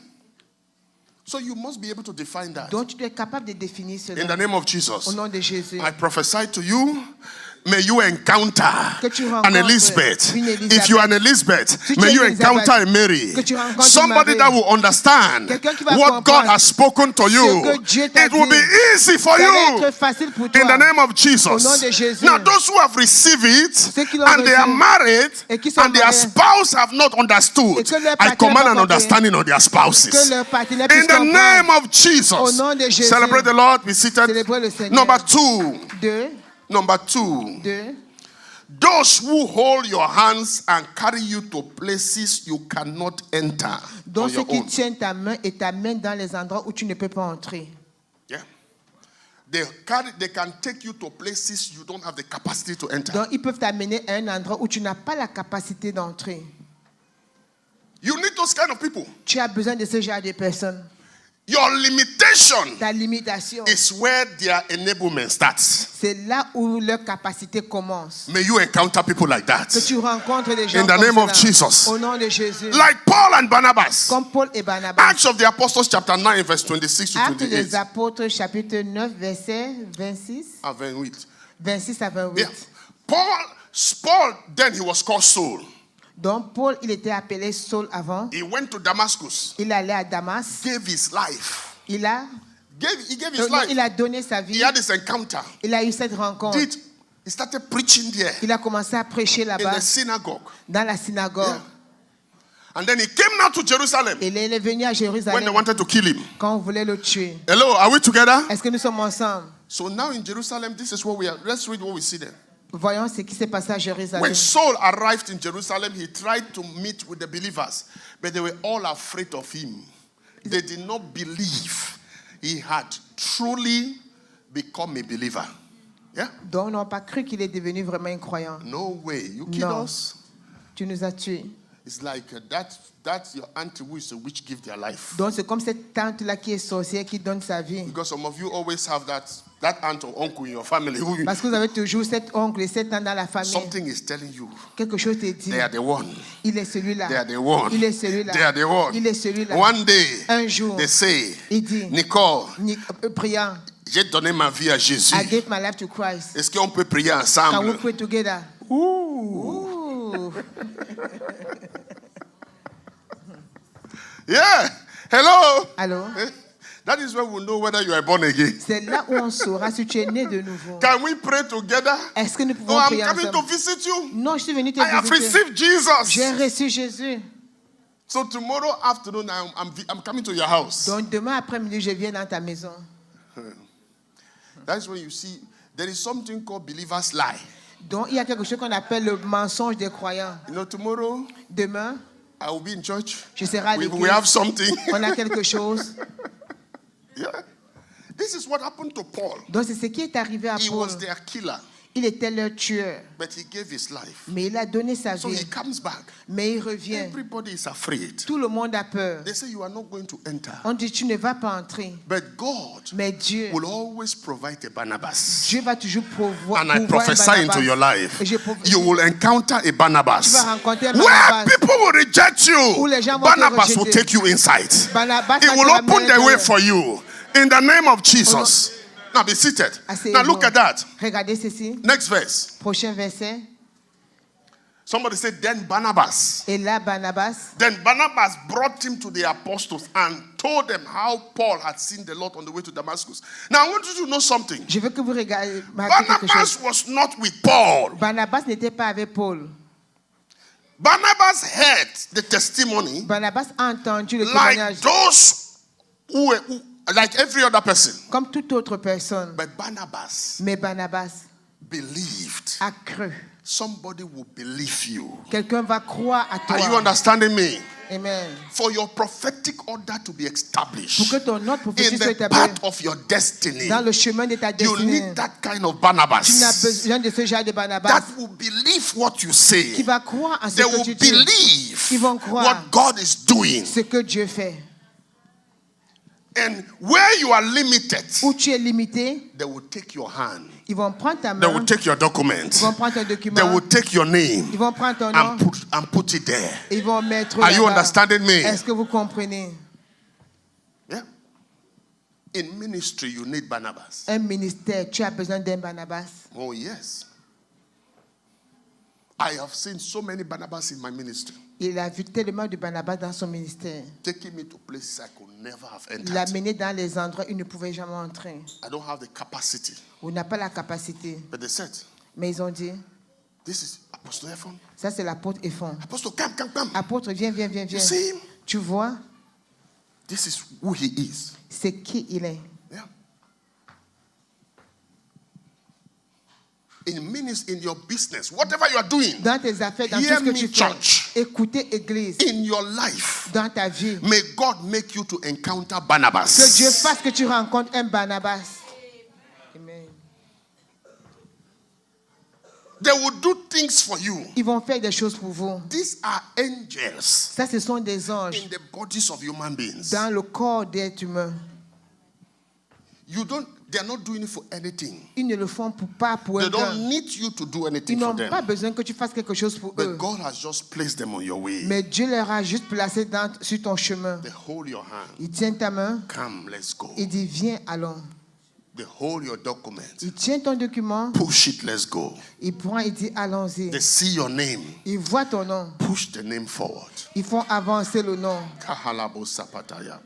So you must be able to define that. Donc, tu dois être capable de définir In cela. the name of Jesus, Au nom de Jésus. I prophesy to you. May you encounter Que tu an rencontres Elizabeth. une Élisabeth. If you are an Elizabeth, Si tu may es you une Élisabeth, encounter a Mary. que tu rencontres Somebody Marie. that will understand Quelqu'un qui va what God comprendre has spoken to you. ce que Dieu t'a It will dit. be easy for Ça va you. être facile pour toi. In the name of Au nom Jesus. de Jésus. Now, those who have received it Ceux qui l'ont and they are reçu married et qui sont and their mariés spouse have not understood, et que leur I partenaire command n'a an pas compris. understanding of their spouses. Que leur partenaire In puisse the name comprendre. of Jesus. Au nom de Jésus. Celebrate the Lord. Be seated. Célébrez le Seigneur. Number two. Deux. Two. Those who hold your hands and carry you to places you cannot enter on Donc, ceux your qui own. tiennent ta main et t'amènent dans les endroits où tu ne peux pas entrer. Yeah. They can take you to places you don't have the capacity to enter. Donc, ils peuvent t'amener à un endroit où tu n'as pas la capacité d'entrer. You need those kind of people. Tu as besoin de ce genre de personnes. Your limitation Ta limitation, is where their enablement starts. c'est là où leur capacité commence. May you encounter people like that. Que tu rencontres des gens In the comme name of cela. Jesus. Au nom de Jésus. Like Paul and Barnabas. Comme Paul et Barnabas. Acts of the Apostles chapter 9 verse 26 to Actes des 28. Apôtres, chapitre 9, verset 26. Ah, 28. 26 à 28. Yeah. Paul, then he was called Saul. Donc, Paul, il était appelé Saul avant. He went to Damascus, Il allait à Damas. gave his life. He Gave his life. a donné sa vie. He had this encounter. Il a eu cette rencontre. He started preaching there Il a commencé à prêcher in là-bas, the synagogue. dans la synagogue. Yeah. And then he came now to Jerusalem Et il est venu à when they Jérusalem wanted to kill him. quand on voulait le tuer. Hello, are we together? Est-ce que nous sommes ensemble? So now in Jerusalem, this is what we are. Let's read what we see there. Voyons ce qui s'est passé à Jérusalem. When Saul arrived in Jerusalem, he tried to meet with the believers, but they were all afraid of him. They did not believe he had truly become a believer. Yeah? Donc, ils n'ont pas cru qu'il est devenu vraiment un croyant. No way. You killed Non. us. Tu nous as tués. It's like that's your auntie who is a witch give their life. Donc, c'est comme cette tante-là qui est sorcière, qui donne sa vie. Because some of you always have that aunt or uncle in your family who Parce que vous avez toujours cet oncle et cette tante dans la famille. something is telling you Quelque chose te dit. they are the one. Il est celui-là. They are the one. Il est celui-là. They are the one. Il est celui-là. One day, Un jour, they say, il dit, Nicole, priant, j'ai donné ma vie à Jésus. I gave my life to Christ. Est-ce qu'on peut prier Can we ensemble? pray together? Ooh. Yeah. Hello. Allô? That is where we know whether you are born again. C'est là où on saura si tu es né de nouveau. Can we pray together? Est-ce que nous pouvons Oh, I'm prier coming to ensemble? visit you. Non, je suis venu te I have visiter. received Jesus. J'ai reçu Jésus. So tomorrow afternoon, I'm coming to your house. Donc demain après-midi, je viens dans ta maison. That's when you see there is something called believer's lie. Donc il y a quelque chose qu'on appelle le mensonge des croyants. You know, tomorrow Demain, I will be in church. je serai à l'église. We have something. On a quelque chose. Yeah. This is what happened to Paul. Donc c'est ce qui est arrivé à He Paul. was their killer, Il était leur tueur. but he gave his life. Mais il a donné sa So vie. he comes back. Mais il revient. Everybody is afraid. Tout le monde a peur. They say you are not going to enter. On dit tu ne vas pas entrer. But God Mais Dieu, will always provide a Barnabas. Dieu va toujours pourvoir. And I prophesy into your life, Et je you will encounter a Tu Barnabas. vas rencontrer un Where Barnabas. people will reject Où you, les gens vont te Barnabas will rejeter. take you inside. Barnabas He va will te open ramener the way à for you. In the name of Jesus. Now be seated. Now look at that. Regardez ceci. Next verse. Prochain verset. Somebody said, then Barnabas. Et là, Barnabas, Then Barnabas brought him to the apostles and told them how Paul had seen the Lord on the way to Damascus. Now I want you to know something. je veux que vous remarquiez quelque chose. Barnabas was not with Paul. Barnabas n'était pas avec Paul. Barnabas heard the testimony Barnabas a entendu le like témoignage those who like every other person. comme toute autre personne. But Barnabas Mais Barnabas believed. a cru. Somebody will believe you. Quelqu'un va croire à toi. Are you understanding me? Amen. For your prophetic order to be Pour established que ton ordre in prophétique soit the établi path of your destiny, dans le chemin de ta you destinée, need that kind of tu n'as Barnabas besoin de ce genre de Barnabas that will believe what you qui say. va croire en ce They que will tu dis, believe Ils vont croire what God is doing. ce que Dieu fait. And where you are limited, Où tu es limité, they will take your hand. ils vont prendre ta They main, will take your document. ils vont prendre ton They document, will take your name ils vont prendre ton nom, and put it there. ils vont mettre Are you là-bas. understanding me? Est-ce que vous comprenez? Yeah. In ministry, you need Barnabas. Un ministère, tu as besoin d'un Barnabas. Oh, yes. I have seen so many Barnabas in my ministry, Il a vu tellement de Barnabas dans son ministère. taking me to places I could never have Il entered. l'a mené dans les endroits où il ne pouvait jamais entrer. I don't have the capacity. On n'a pas la capacité. But they said, Mais ils ont dit, this is Apostle Ephon. ça c'est l'apôtre Ephon. Apostle, come. Apôtre, viens. You see him? Tu vois, This is who he is. c'est qui il est. Yeah. In ministry, in your business, whatever you are doing, Dans tes affaires, dans Hear tout ce que me, tu fais. church. Écoutez, Église, in your life, dans ta vie. may God make you to encounter Que Dieu Barnabas. fasse que tu rencontres un Barnabas. Amen. They will do things for you. Ils vont faire des choses pour vous. These are angels Ça, ce sont des anges in the bodies of human beings. dans le corps d'êtres humains. They are not doing it for anything. Ils ne le font pas pour They un gain. don't need you to do Ils anything for n'ont pas them. besoin que tu fasses quelque chose pour eux. But God has just placed them on your way. Mais Dieu leur a juste placé sur ton chemin. They hold your hand. Il tient ta main. Come, let's go. Il dit, viens, allons. They hold your document. Il tient ton document. Push it, let's go. Il prend, il dit, allons-y. They see your name. Il voit ton nom. Push the name forward. Ils font avancer le nom. Kahalabo sapataya.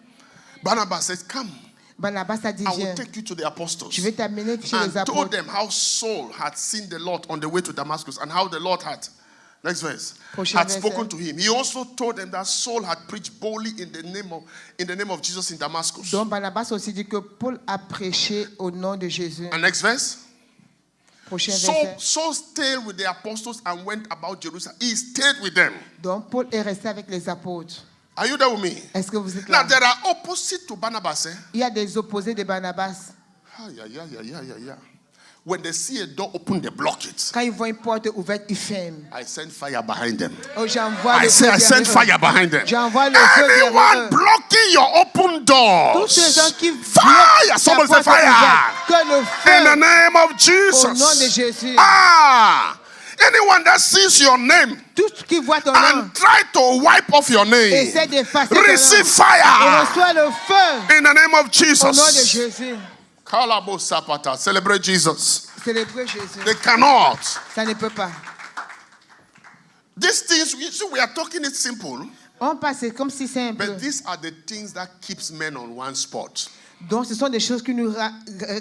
Barnabas says, come. Barnabas a dit, I will viens. take you to the apostles. Je vais t'amener chez les And told apôtres. them how Saul had seen the Lord on the way to Damascus and how the Lord had, next verse, Prochain had verset. spoken to him. He also told them that Saul had preached boldly in the name of Jesus in Damascus. Donc Barnabas aussi dit que Paul a prêché au nom de Jésus. And next verse. Prochain Saul verset. stayed with the apostles and went about Jerusalem. He stayed with them. Donc Paul est resté avec les apôtres. Are you there with me? Est-ce que vous êtes Now là? there are opposite to Barnabas. Il y a des opposés de Barnabas. Yeah. When they see a door open, they block it. Quand ils voient une porte ouverte, ils ferment. I send fire behind them. Oh, j'envoie le I feu send derrière eux. fire behind them. J'envoie le feu derrière Anyone eux. blocking your open doors. Tous ces gens qui Fire! bloquent Somebody ta say porte fire. ouverte, que le In the feu name of au nom de Jesus. Jésus. Anyone that sees your name Tout ce qui voit ton nom, and try to wipe off your name, essaie d'effacer ton nom. receive Et fire. reçois le feu In the name of au nom de Jesus. Jésus. Kalabo Sapata. Celebrate Jesus. Célébrer Jésus. They cannot. Ça ne peut pas. These things, we are talking it simple, On passe comme si simple. but these are the things that keeps men on one spot. Donc ce sont des choses qui nous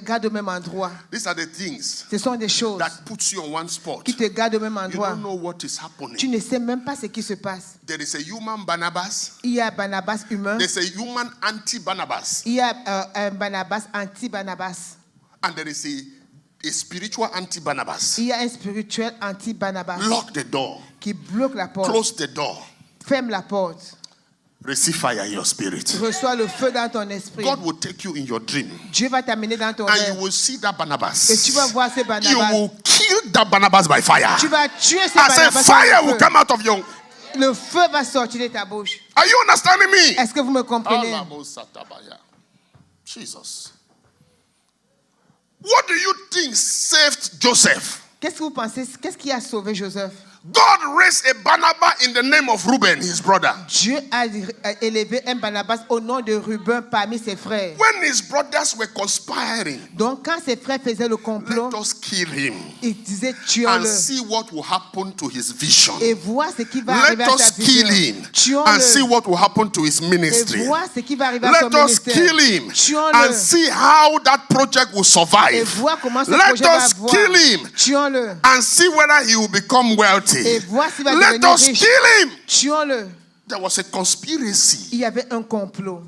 gardent au même endroit. These are the things Ce sont des choses that puts you on one spot. qui te gardent au même You endroit. don't know what is happening. Tu ne sais même pas ce qui se passe. There is a human Barnabas. Il y a Barnabas humain. There's a human anti-Barnabas. Il y a un Barnabas anti-Barnabas. And there is a spiritual anti-Barnabas. Il y a un spirituel anti-Barnabas Lock the door. qui bloque la porte. Close the door. Ferme la porte. Receive fire in your spirit. Reçois le feu dans ton esprit. God will take you in your dream. Dieu va t'amener dans ton And you rêve. will see that Barnabas. Et tu vas voir ce You Barnabas. will kill that Barnabas by fire. Tu vas tuer ce I said Barnabas. fire avec will le come feu. out of your... Le feu va sortir de ta bouche. Are you understanding me? Est-ce que vous me comprenez? Jesus. What do you think saved Joseph? Qu'est-ce que vous pensez? Qu'est-ce qui a sauvé Joseph? God raised a Barnabas in the name of Reuben, his brother. Dieu a élevé un Barnabas au nom de Ruben parmi ses frères. When his brothers were conspiring, Donc quand ses frères faisaient le complot, let us kill him ils disaient and tuons-le. see what will happen to his vision. Et vois ce qui va Let arriver à us sa kill vision. him and see Tuons-le. what will happen to his Et ministry. vois ce qui va arriver à son Let us ministère. kill him and Tuons-le. see how that project will Et survive. vois comment ce Let projet va us avoir. kill him Tuons-le. and see whether he will become wealthy. wealthy. voici va Let devenir us riche. kill him. Tuons-le. There was a conspiracy. Il y avait un complot.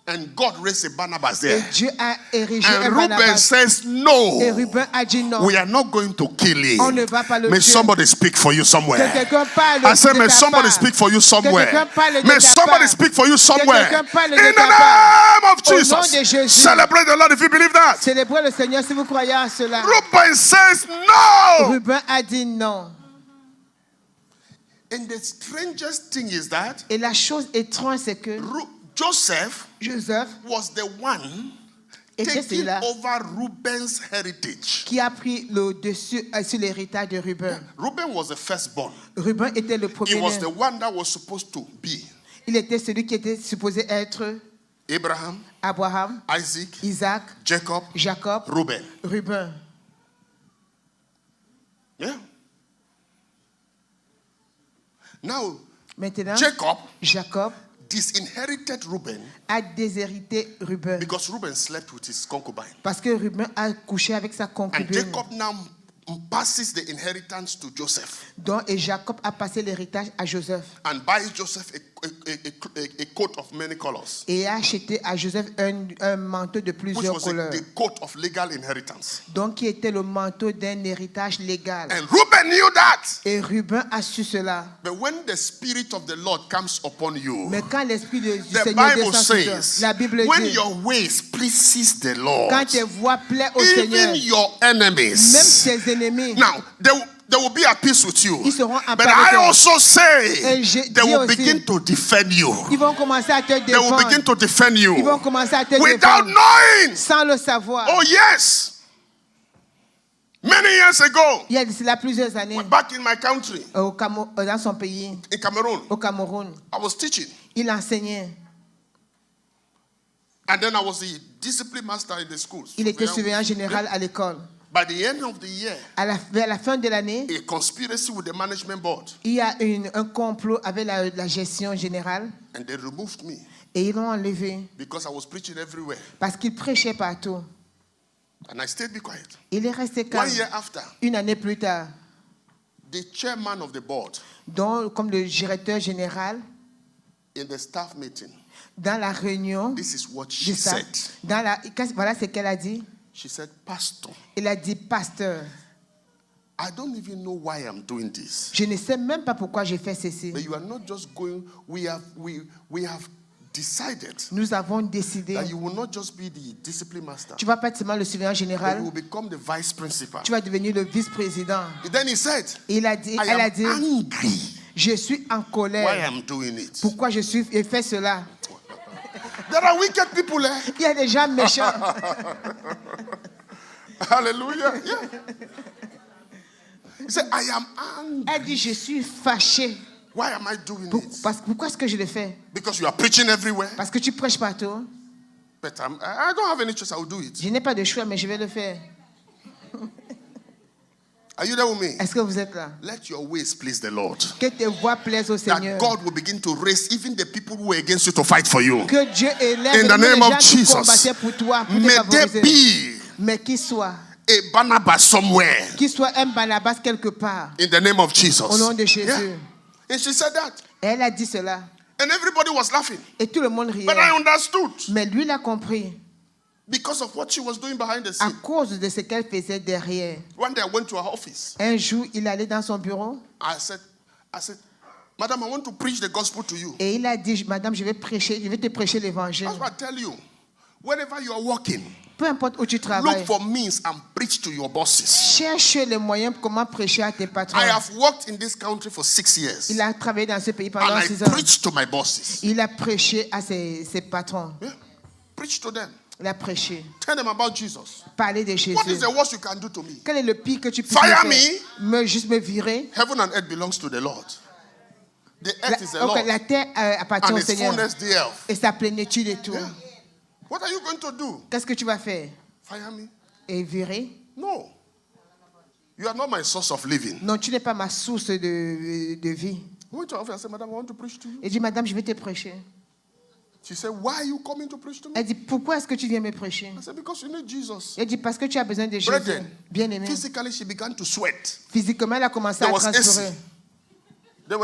And God raised a Barnabas Et there. Dieu a érigé And un Reuben Barnabas. says, no, Et Ruben a dit non. we are not going to kill On ne him. va pas le May tuer. somebody speak for you Que somewhere. quelqu'un parle I said, de may ta somebody part. speak for you somewhere. quelqu'un parle de May ta somebody part. speak for you somewhere. quelqu'un parle de In the ta part. name of Au nom de Jesus. Jésus. Celebrate the Lord if you believe that. Célébrez le Seigneur si vous croyez en cela. Reuben says, no. Ruben a dit non. And the strangest thing is that Et la chose étrange, c'est que Joseph Joseph was the one était taking celui-là over Reuben's heritage. qui a pris le dessus sur l'héritage de Ruben. Reuben was the firstborn. Ruben était le He premier. was the one that was supposed to be Il était celui qui était supposé être Abraham, Abraham, Isaac, Isaac, Jacob, Jacob, Reuben. Ruben. Yeah. Now, Maintenant, Jacob disinherited Reuben a déshérité Ruben because Reuben slept with his concubine. parce que Ruben a couché avec sa And concubine. Jacob now passes the inheritance to Joseph Et Jacob a passé l'héritage à Joseph and buys Joseph a coat of many colors, et a acheté à Joseph un manteau de which plusieurs was couleurs. the coat of legal inheritance. Donc, qui était le manteau d'un héritage légal. And Reuben knew that. Et Ruben a su cela. But when the Spirit of the Lord comes upon you, Mais quand l'Esprit du the Seigneur Bible descend sur toi, says, la Bible when dit, your ways pleases the Lord, quand tes voies plaisent au Seigneur, even your même enemies, tes ennemis, now they will be at peace with you. ils seront en But paix avec I toi. also say Et je they dis will aussi, begin to defend you. ils vont commencer à te They will begin défendre. to defend you Ils vont commencer à te without défendre knowing. sans le savoir. Oh yes. Many years ago, Il y a d'ici là plusieurs années, back in my country, dans son pays, in Cameroon, au Cameroun, I was teaching. il enseignait. And then I was the discipline master in the schools. Il était surveillant général à l'école. By the end of the year, Vers la fin de l'année, a conspiracy with the management board, il y a un complot avec la gestion générale and they removed me et ils l'ont enlevé because I was preaching everywhere. parce qu'il prêchait partout. And I stayed be quiet. Il est resté 1 calme. year after, Une année plus tard, the chairman of the board comme le directeur général, in the staff meeting, dans la réunion this is what du she staff, said. voilà ce qu'elle a dit. She said, Pastor, Elle a dit, pasteur, I don't even know why I'm doing this. je ne sais même pas pourquoi j'ai fait ceci. But you are not just going, we have decided Nous avons décidé, that you will not just be the discipline master, tu ne vas pas être seulement le surveillant but général, you will become the vice principal. tu vas devenir le vice-président. And then he said, Elle a I dit, am angry je suis en why colère. I'm doing it. Pourquoi j'ai fait cela? There are wicked people, eh? Il y a des gens méchants. Hallelujah. Yeah. He said, I am angry. Elle dit, je suis fâchée. Why am I doing it? Pourquoi est-ce que je le fais? Because you are preaching everywhere. Parce que tu prêches partout. But I don't have any choice. I will do it. Je n'ai pas de choix, mais je vais le faire. Are you there with me? Est-ce que vous êtes là? Let your ways please the Lord. Que tes voix plaisent au That Seigneur. God will begin to raise even the people who were against you to fight for you. Que Dieu élève In the les name gens of qui Jesus. combattaient pour toi, pour te May there favoriser. be Mais qu'il soit Barnabas somewhere. un Barnabas quelque part. In the name of Jesus. Au nom de Jésus. Yeah. And she said that. Elle a dit cela. And everybody was laughing. Et tout le monde riait. But I understood. Mais lui l'a compris. Because of what she was doing behind the À scene. cause de ce qu'elle faisait derrière. One day I went to her office. Un jour, il allait dans son bureau. I said, Madam, I want to preach the gospel to you. Et il a dit, Madame, je vais te prêcher l'évangile. That's what I tell you. Wherever you are walking, Peu importe où tu look travailles, for means and preach to your bosses. cherche les moyens pour comment prêcher à tes patrons. I have worked in this country for 6 years. Il a travaillé dans ce pays And pendant I 6 ans. preach to my bosses. Il a prêché à ses patrons. Yeah. Preach to them. Il a prêché. Tell them about Jesus. Parler de What is Jésus. the worst you can do to me? Quel est le pire que tu puisses Fire me faire? Juste me virer. Heaven and earth belongs to the Lord. The earth is the Ok, Lord. la terre appartient And au its Seigneur. fullness thereof. Et sa plénitude et tout. Yeah. What are you going to do? Qu'est-ce que tu vas faire? Fire me? Et virer? No. You are not my source of living. Non, tu n'es pas ma source de vie. I went to her office and said, Madam, I want to preach to you. Il dit, Madame, je vais te prêcher. She said, why are you coming to preach to me? Elle dit, pourquoi est-ce que tu viens me prêcher? I said, because you need Jesus. Elle dit, parce que tu as besoin de Jésus. Brethren, Bien aimé. physically she began to sweat. Physiquement, elle a commencé There à was transpirer. AC. There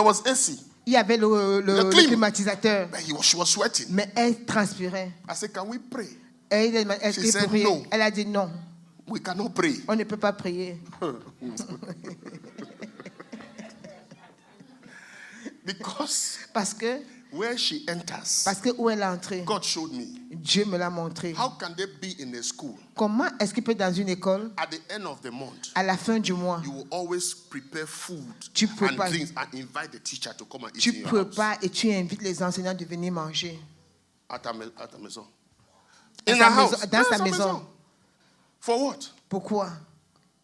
was AC. Il y avait le Le clim. climatisateur. But she was sweating. Mais elle transpirait. I said, can we pray? Elle She said priait. no. Elle a dit non. We cannot pray. On ne peut pas prier. Because Parce que where she enters, où elle est entrée, God showed me. Dieu me l'a montré. How can they be in a school? Comment est-ce qu'il peut dans une école, At the end of the month, à la fin du mois, you will always prepare food Tu and prépares. drinks and invite the teacher to come and eat tu in your house. prépares et tu invites les enseignants de venir manger At ta maison. Dans In sa a maison- house. dans Yes, sa a maison. For what? Pourquoi?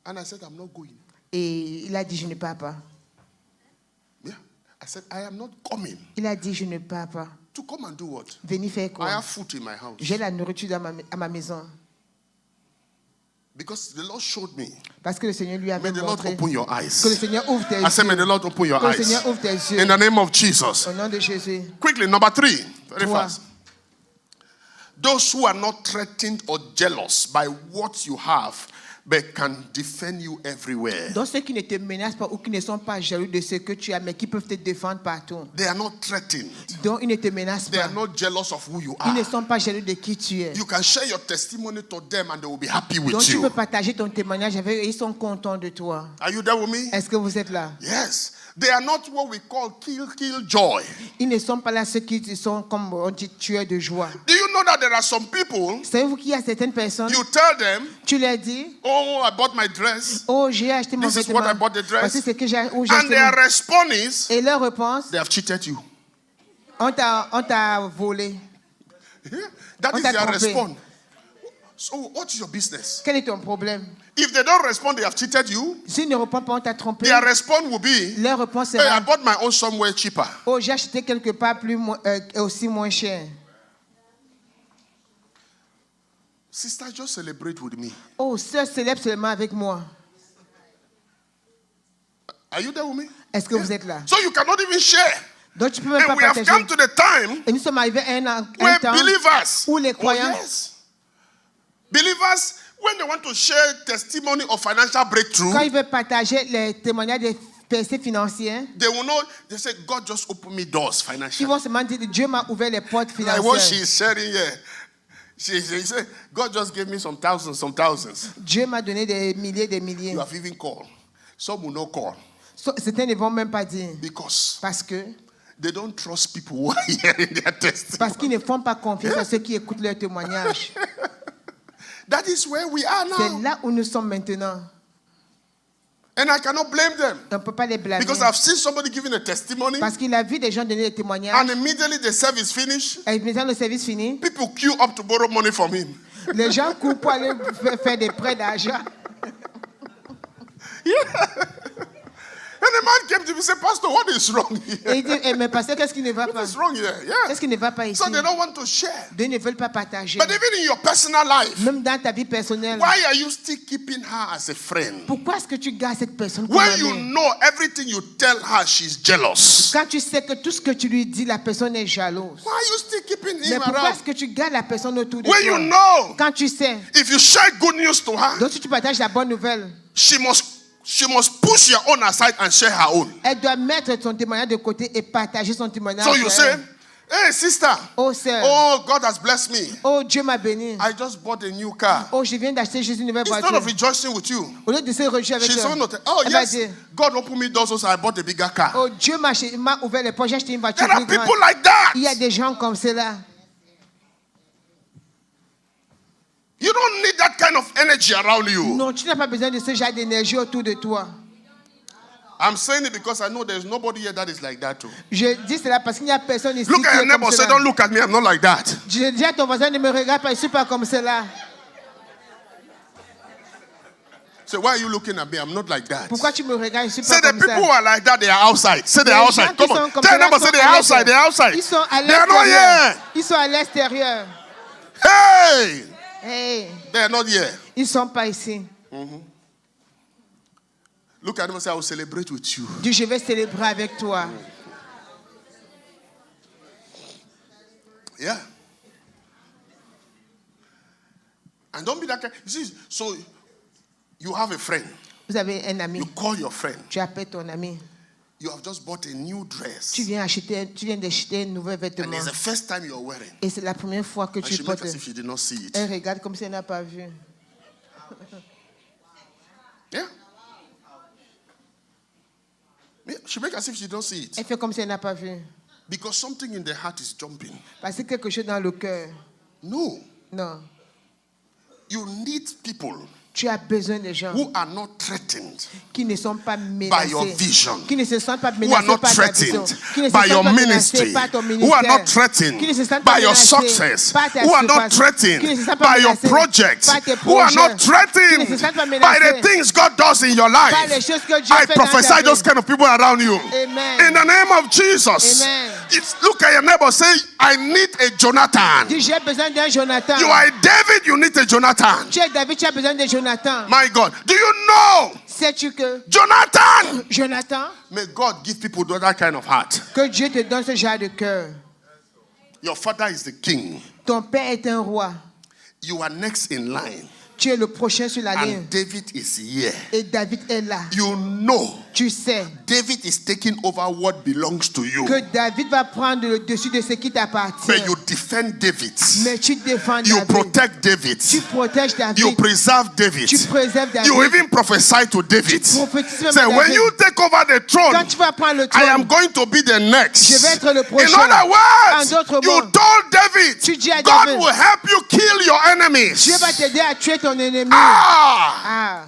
And I said, I'm not going. Et il a dit, je ne pars pas. Yeah. I said, I am not coming. Il a dit, je ne pars pas. To come and do what? Venir faire I quoi? have food in my house. J'ai la nourriture à ma maison. Because the Lord showed me. Parce que le Seigneur lui avait May the Lord montré. open your Que le eyes. Seigneur ouvre tes I said, may yeux. the Lord open your Que le eyes. Seigneur ouvre tes yeux. In the name of Jesus. Au nom de Jésus. Quickly, number 3. Very Trois. fast. Those who are not threatened or jealous by what you have, but can defend you everywhere. Donc ceux qui ne te menacent pas ou qui ne sont pas jaloux de ce que tu as, mais qui peuvent te défendre partout. They are not threatened. Donc ils ne te menacent They pas. are not jealous of who you Ils ne are. sont pas jaloux de qui tu es. You can share your testimony to them and they will be happy Donc with tu peux you. partager ton témoignage avec eux et ils sont contents de toi. Are you there with me? Est-ce que vous êtes là? Yes. They are not what we call kill joy. Ils ne sont pas là ceux qui sont comme on dit tueurs de joie. Do you know that there are some people, Savez-vous qu'il y a certaines personnes, you tell them, tu leur dis, oh, I bought my dress, oh j'ai acheté mon This is vêtement. what I bought the dress. Voici ce que j'ai où j'ai and acheté their mon- response is, Et leur réponse, they have cheated you. on t'a volé. Yeah? That On is t'a their trompé. response. So what is your business? Quel est ton problème? If they don't respond, they have cheated you. S'ils ne répondent pas, on t'a trompé. Their response will be, Leur réponse hey, I sera, bought my own somewhere cheaper. oh j'ai acheté quelque part aussi moins cher. Sister, just celebrate with me. Oh sœur, célèbre seulement avec moi. Are you there with me? Est-ce que vous êtes là? So you cannot even share. Donc tu peux même And pas we have partager. come to the time Et nous sommes arrivés à un where temps believers, où les oh croyants, yes, believers, when they want to share testimony of financial breakthrough, quand ils veulent partager les témoignages des percées financières, they will know, they say, God just opened me doors ils financially. vont se dire, Dieu m'a ouvert les portes Like what financières. she's sharing here. She said, God just gave me some thousands. Dieu m'a donné des milliers. You have even called. Some will not call Certains ne vont même pas dire. because Parce que they don't trust people who are hearing their testimony. Parce qu'ils ne font pas confiance à ceux qui écoutent leurs témoignages. That is where we are C'est now. là où nous sommes maintenant. And I cannot blame them. On ne peut pas les blâmer. Because I've seen somebody giving a testimony, Parce qu'il a vu des gens donner des témoignages. and immediately the service finished, Et maintenant le service fini, people queue up to borrow money from him. les gens courent pour aller faire des prêts d'argent. And the man came to me and said, Pastor, what is wrong Et here? il dit, eh, mais pasteur, qu'est-ce qui ne va pas? What is wrong here? Yeah. Qu'est-ce qui ne va pas ici? So they don't want to share. Ils ne veulent pas partager. But even in your personal life, Même dans ta vie personnelle. why are you still keeping her as a friend? Pourquoi est-ce que tu gardes cette personne comme When you amie? know everything you tell her, she's jealous. Quand tu sais que tout ce que tu lui dis, la personne est jalouse. Why are you still keeping Mais him pourquoi around? est-ce que tu gardes la personne autour de When you toi? know, Quand tu sais. if you share good news to her, Donc si tu partages la bonne nouvelle, she must push your own aside and share her own. elle doit mettre son témoignage de côté et partager son témoignage. So you sur say, elle. hey sister, Oh sœur, oh God has blessed me. oh Dieu m'a béni. I just bought a new car. Oh je viens d'acheter juste une nouvelle Instead voiture. of rejoicing with you, Au lieu de se réjouir avec she's toi, going to tell, oh elle va yes, dire, God opened me doors, so I bought a bigger car. oh Dieu m'a ouvert les portes, j'ai acheté une voiture There are plus grande. people like that. Il y a des gens comme cela. You don't need that kind of energy around you. Non, tu n'as pas besoin de ce genre d'énergie autour de toi. I'm saying it because I know there's nobody here that is like that too. Je dis cela parce qu'il n'y a personne ici Look qui at your est comme neighbor, say, cela. don't look at me, I'm not like that. Je dis à ton voisin, ne me regarde pas, je ne suis pas comme cela. Say, why are you looking at me? I'm not like that. Pourquoi tu me regardes, je ne suis Say pas the comme people who ça. are like that, they are outside. Say they are Les outside. gens qui Come sont on. comme Tell cela them, say sont they à are outside. l'extérieur. They are outside. Ils sont à They are not l'extérieur. here. Ils sont à l'extérieur. Hey, Hey, they are not here. ils ne sont pas ici. Look at them and say, I will celebrate with you. Dis, je vais célébrer avec toi. Yeah. And don't be that kind. You see, so you have a friend. Vous avez un ami. You call your friend. Tu appelles ton ami. You have just bought a new dress. Tu viens d'acheter un nouvel And vêtement. it's the first time you're wearing. Et c'est la première fois que And tu she portes. makes as if she did not see it. Elle regarde comme si elle n'a pas vu. Yeah? Yeah, she makes as if she did not see it. Elle fait comme si elle n'a pas vu. Because something in the heart is jumping. Parce que quelque chose dans le cœur. No. Non. You need people Tu as besoin de gens who are not threatened qui ne sont pas by menacés. your vision, Qui ne se sentent pas who are menacés not par ta vision. threatened Qui ne se by sentent your pas ministry, menacés par ton who are ministère. not threatened Qui ne se sentent pas by your menacés success, par ta who are not success. Qui ne threatened se sentent pas by your menacés projects, par tes who are not projets. Qui ne se threatened sentent pas by menacés the things God does in your par life. les choses que Dieu I fait dans ta prophesy vie. those kind of people around you. Amen. In the name of Jesus. Amen. Look at your neighbor, say, I need a Jonathan. Dis, j'ai besoin d'un Jonathan. You are a David, you need a Jonathan. Tu es David, tu as besoin de Jonathan. My God, do you know Sais-tu que Jonathan? May God give people that kind of heart. Que Dieu te donne ce genre de cœur. Your father is the king. Ton père est un roi. You are next in line. Tu es le prochain sur la ligne. And David is here. Et David est là. You know. Tu sais. David is taking over what belongs to you. Que David va prendre le dessus de ce qui t'appartient. But you defend David. Mais tu défends You David. protect David. Tu protèges David. You preserve David. Tu préserves David. You even prophesy to David. Tu prophétises même Say, à when David. you take over the throne, Quand tu vas prendre le trône, I am going to be the next. je vais être le prochain. In other words, En d'autres you mots, told David, tu dis à God David, will help you kill your enemies. Dieu va t'aider à tuer ton ennemi. Ah.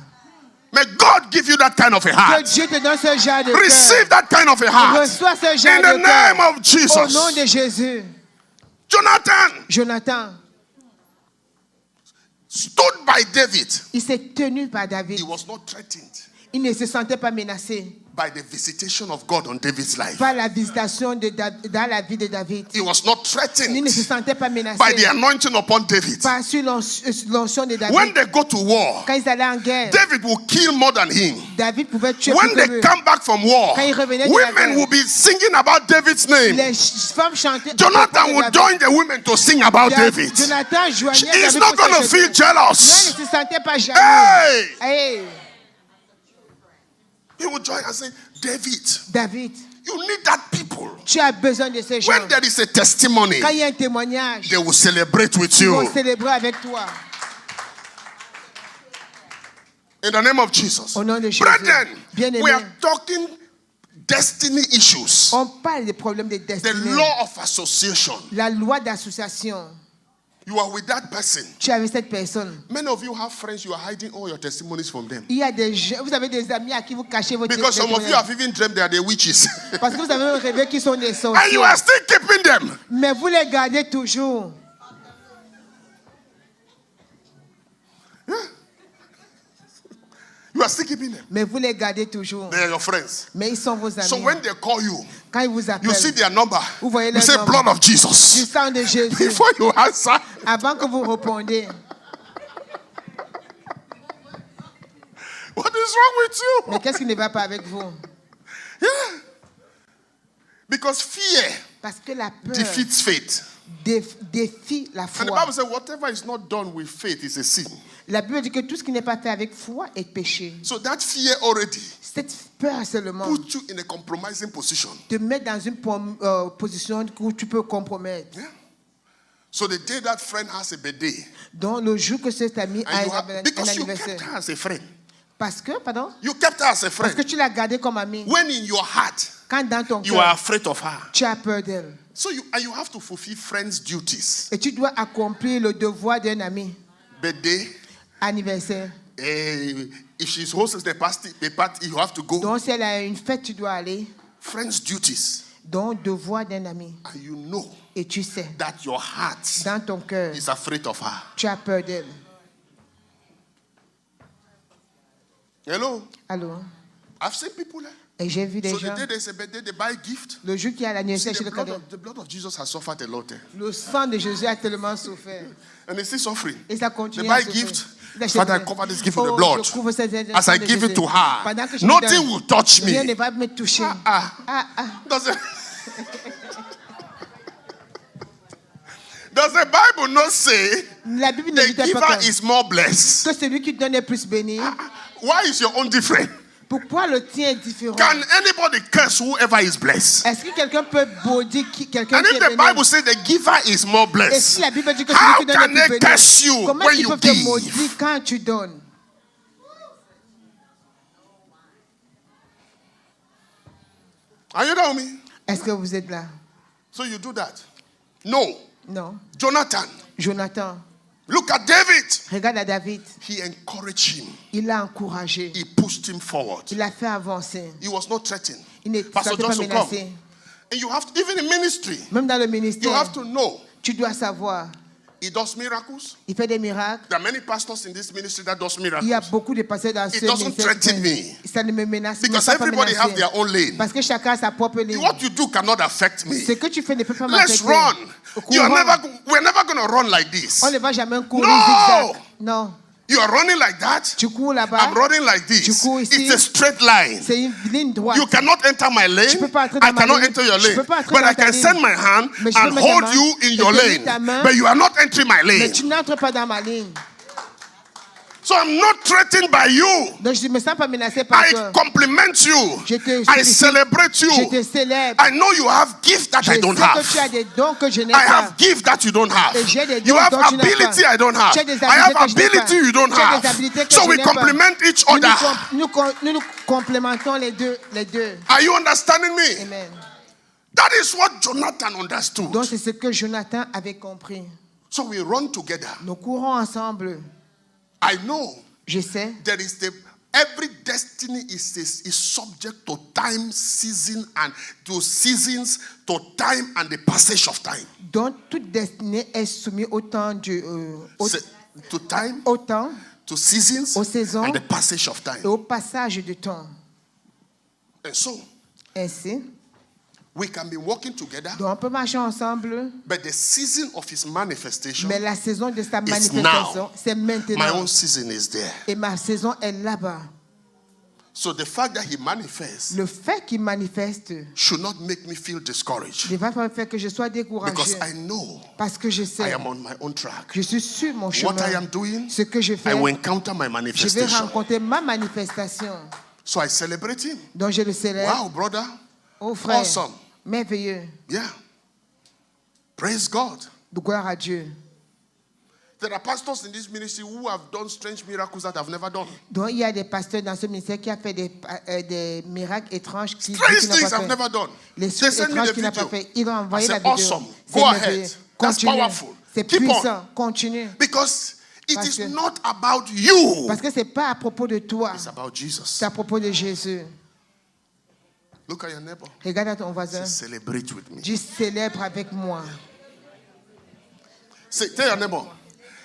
May God give you that kind of a Que heart. Dieu te donne ce genre de Receive cœur. that kind of a heart. Reçois ce genre In the de cœur. name of Jesus. Au nom de Jésus. Jonathan stood by David. Il s'est tenu par David. He was not threatened Il ne se sentait pas menacé by the visitation of God on David's life. par la visitation dans la vie de David. He was not Il threatened ne se sentait pas menacé by the anointing upon David. par sur l'onction de David. When they go to war, Quand ils allaient en guerre, David will kill more than him. David pouvait tuer When plus they que lui. come back from war, Quand ils revenaient de la women guerre, will be singing about David's name. les femmes chantaient. Jonathan will join the women to sing about David. Jonathan joignait He's David not pour going to se feel chanter. Non, jealous. il ne se sentait pas jaloux. Hey! Hey, He will join and say, David, David, you need that people. tu as besoin de ces gens. When there is a testimony, Quand il y a un témoignage, they will celebrate with ils you. vont célébrer avec toi. In the name of Jesus. Au nom de Jésus. Brethren, Bien-aimés, we are talking destiny issues. on parle des problèmes de The destinée. law of association. La loi d'association. You are with that person. Tu es avec cette personne. Many of you have friends, you are hiding all your testimonies from them. Il y a des gens, vous avez des amis à qui vous cachez votre Because some of you témoignage. have even dreamed they are the witches. Parce que vous avez rêvé qu'ils sont des And you sorciers. are still keeping them. Mais vous les gardez toujours. You are still keeping them. Mais vous les gardez toujours. They are your friends. Mais ils sont vos amis. So when they call you, Quand ils vous appellent, you see their number. vous voyez You leur say nombre. blood of Du Jesus. sang de Jésus. Before you answer, Avant que vous répondez. what is wrong with you? Mais qu'est-ce qui ne va pas avec vous? Yeah. Because fear Parce que la peur defeats faith. défie la And the foi. Bible says whatever is not done with faith is a sin. La Bible dit que tout ce qui n'est pas fait avec foi est péché. So that fear already Cette peur seulement puts you in a compromising position. te met dans une position où tu peux compromettre. Yeah. So the day that friend has a birthday, Donc le jour que cet ami a un because you kept anniversaire. her as a friend. Parce que, pardon? You kept her as a Parce que friend. tu l'as gardé comme ami. When in your heart, Quand dans ton you are cœur, afraid of her. tu as peur d'elle. So you have to fulfill friends' duties. Et tu dois accomplir le devoir d'un ami. Birthday, Anniversaire. if she's hosting the party, you have to go. Donc si elle a une fête, tu dois aller. Friends' duties. Donc devoir d'un ami. And you know Et tu sais, that your heart dans ton cœur, is afraid of her. tu as peur d'elle. Hello? Allô? I've seen people there. Et j'ai vu des So gens, the day there's a birthday, they buy gift. le jour qu'il y a See, l'anniversaire chez le cadet, the blood of Jesus has suffered a lot there. le sang de Jésus a tellement souffert. And it's still suffering. Et ça They continue à buy souffrir. gift. Ils achètent Father, I des- cover this gift with Oh, the blood. je couvre cette As I sang de give it Jésus. to her, Pendant que je nothing lui donne, will touch rien me. ne va me toucher. Does the Bible not say La Bible ne the dit pas giver que is more blessed? celui qui donne est plus béni. Why is your own different? Pourquoi le tien est différent? Can anybody curse whoever is blessed? Est-ce que quelqu'un peut maudire quelqu'un And qui if est the béni? Bible says the giver is more Et blessed, si la Bible dit que how celui qui donne can est plus they béni, curse you comment when ils you peuvent te give? maudire quand tu donnes? Are you there with me? Est-ce que vous êtes là? So you do that. No. Non. Jonathan, Jonathan, look at David. regarde à David. He encouraged him. Il l'a encouragé. He pushed him forward. Il l'a fait avancer. He was not threatened. Il ne Pastor s'était pas Johnson, come. menacé. And you have to, even in ministry, Même dans le you ministère, have to know tu dois savoir. he does miracles. Il fait des miracles. There are many pastors in this ministry that does Il y a miracles. beaucoup de pasteurs dans It ce doesn't ministère. threaten me. Ça ne me menace Because pas everybody have menacer. their own lane. Parce que chacun a sa propre ligne. What you do cannot affect me. Ce que tu fais ne peut pas Let's m'affecter. run. Courons. We're never going to run like this. On ne va jamais courir No. zigzag. Non. You are running like that. Tu cours là-bas. I'm running like Tu this. cours ici. It's a straight line. C'est une ligne droite. You cannot enter my lane. Tu peux pas entrer dans I ma cannot ligne. enter your Je lane. peux pas entrer But dans I ta can ligne. send my hand Mais je peux and mettre hold ta main you in et your tenir lane. ta main. But you are not entering my Mais lane. tu n'entres pas dans ma ligne. So I'm not threatened by you. Donc je ne me sens pas menacé par I toi. compliment you. Je te I félicite. celebrate you. Je te célèbre. I know you have gifts that Je I don't sais que have. tu as des dons que je n'ai I pas. have gifts that you don't have. Et j'ai des You dons have dont tu n'as ability pas. I don't have. Tu as des I have habilités que je n'ai ability pas. you don't Tu as have. des habilités que So je we n'ai pas. complement each Nous other. nous complémentons les deux. Are you understanding me? Amen. That is what Jonathan understood. Donc c'est ce que Jonathan avait compris. So we run together. Nous courons ensemble. I know Je sais. there is every destiny is subject to time, season, and to seasons, to time, and the passage of time. Donc toute destinée est soumise au temps To time, au temps, to seasons, aux saisons and the passage of et time. au passage de temps. And so Ainsi, we can be working together, donc on peut marcher ensemble, but the season of his manifestation, mais la saison de sa It's manifestation, now. c'est my maintenant. own season is there. Et ma saison est là-bas. So the fact that he manifests Le fait qu'il manifeste should not make me feel discouraged, ne va pas faire que je sois découragé. because I know Parce que je I sais, am on my own track. je suis sur mon chemin. What I am doing, Ce que je I fais, will encounter my je vais manifestation. rencontrer ma manifestation. So I celebrate him. Donc je le célèbre. Wow, brother. Oh frère, Awesome. merveilleux. Yeah. Praise God. De gloire à Dieu. There are pastors in this ministry who have done strange miracles that I've never done. Donc il y a des pasteurs dans ce ministère qui ont fait des miracles étranges qui Strange n'ont things pas I've fait. never done. Les They choses send me étranges the qu'il n'a pas video. fait. Ils ont I envoyé la said, vidéo. awesome. C'est Go merveilleux. ahead. That's Continue. powerful. C'est Keep puissant. on. Continue. Because it Parce is que- not about you. Parce que ce n'est pas à propos de toi. It's about Jesus. C'est à propos de Jésus. Look at your neighbor. Regarde à ton voisin. Say, celebrate with me. Dis célèbre avec moi. Say, tell your neighbor.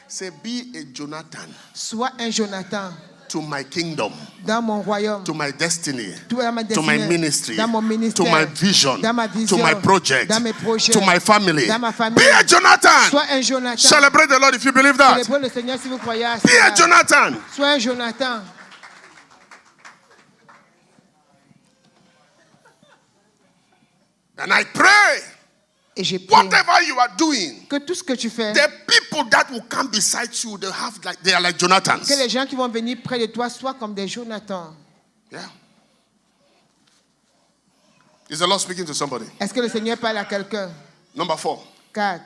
Say, be a Jonathan Sois un Jonathan to my kingdom, dans mon royaume. to my destiny, Dans ma to my destinée, ministry, dans mon to ministère, my vision, dans ma vision, to my project, dans mes projets, to my family. dans ma famille. Be a Jonathan. Sois un Jonathan. Celebrate the Lord if you believe that. Célébrez le Seigneur si vous croyez à Be a cela. Jonathan. Sois un Jonathan. And I pray, Et je prie whatever you are doing, que tout ce que tu fais, the people that will come beside you, they are like Jonathans. que les gens qui vont venir près de toi soient comme des Jonathans. Yeah. Is the Lord speaking to somebody? Est-ce que le Seigneur parle à quelqu'un? Number 4. 4.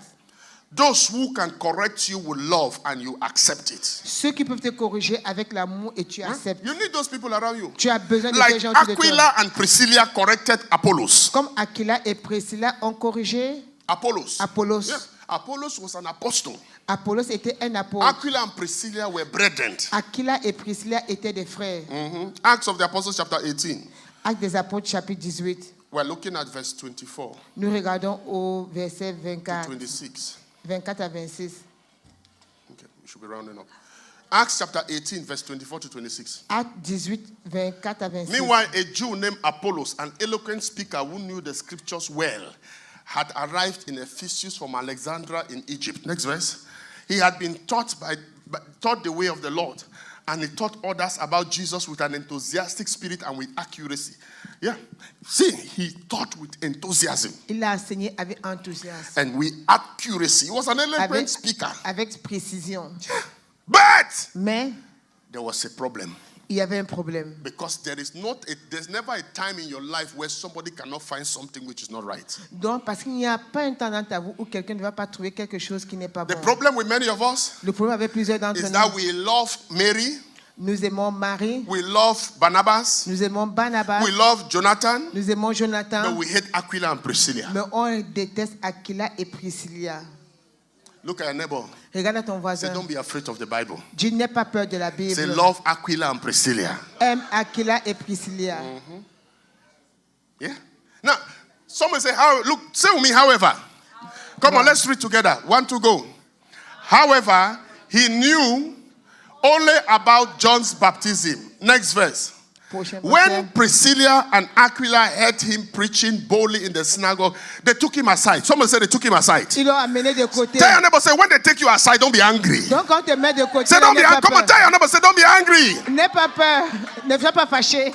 Those who can correct you with love and you accept it. Ceux qui peuvent te corriger avec l'amour et tu acceptes. You need those people around you. Tu as besoin de ces Like gens autour de toi. Aquila and Priscilla corrected Apollos. Comme Aquila et Priscilla ont corrigé Apollos. Apollos. Yeah. Apollos was an apostle. Apollos était un apôtre. Aquila and Priscilla were brethren. Aquila et Priscilla étaient des frères. Acts of the Apostles chapter 18. Actes des apôtres chapitre 18. We're looking at verse 24 Nous regardons au verset to 24. 26. 24 à 26. Okay, we should be rounding up. Acts chapter 18, verse 24 to 26. Actes 18, 24 à 26. Meanwhile, a Jew named Apollos, an eloquent speaker who knew the scriptures well, had arrived in Ephesus from Alexandria in Egypt. Next verse. He had been taught the way of the Lord, and he taught others about Jesus with an enthusiastic spirit and with accuracy. Yeah. See, he taught with enthusiasm Il a enseigné avec enthousiasme, and with accuracy. He was an eloquent speaker. avec précision. But Mais there was a problem. Il y avait un problème. Because there's never a time in your life where somebody cannot find something which is not right. Donc, parce qu'il n'y a pas un temps dans ta vie où quelqu'un ne va pas trouver quelque chose qui n'est pas bon. The problem with many of us Le problème avec plusieurs d'entre is that nous, we love Mary, nous aimons Marie, we love Barnabas, nous aimons Barnabas, we love Jonathan, nous aimons but Jonathan, we hate Aquila and Priscilla. mais on déteste Aquila et Priscilla. Look at your neighbor. Regarde à ton Say, voisin. don't be afraid of the Bible. Dis, n'aie pas peur de la Say, Bible. love Aquila and Priscilla. Aime Aquila et Priscilla. Yeah. Now, someone say, how? Look, say with me, however. Come on, let's read together. 1, 2, go. However, he knew only about John's baptism. Next verse. Prochain When verset. Priscilla and Aquila heard him preaching boldly in the synagogue, they took him aside. Someone said they took him aside. Ils l'ont amené de côté. Tell your neighbor, say, when they take you aside, don't be angry. Donc, quand on te met de côté, Say, don't be n'aie angry. pas Come on, peur. tell your neighbor, say, don't be angry. N'aie pas peur. Ne sois pas fâché.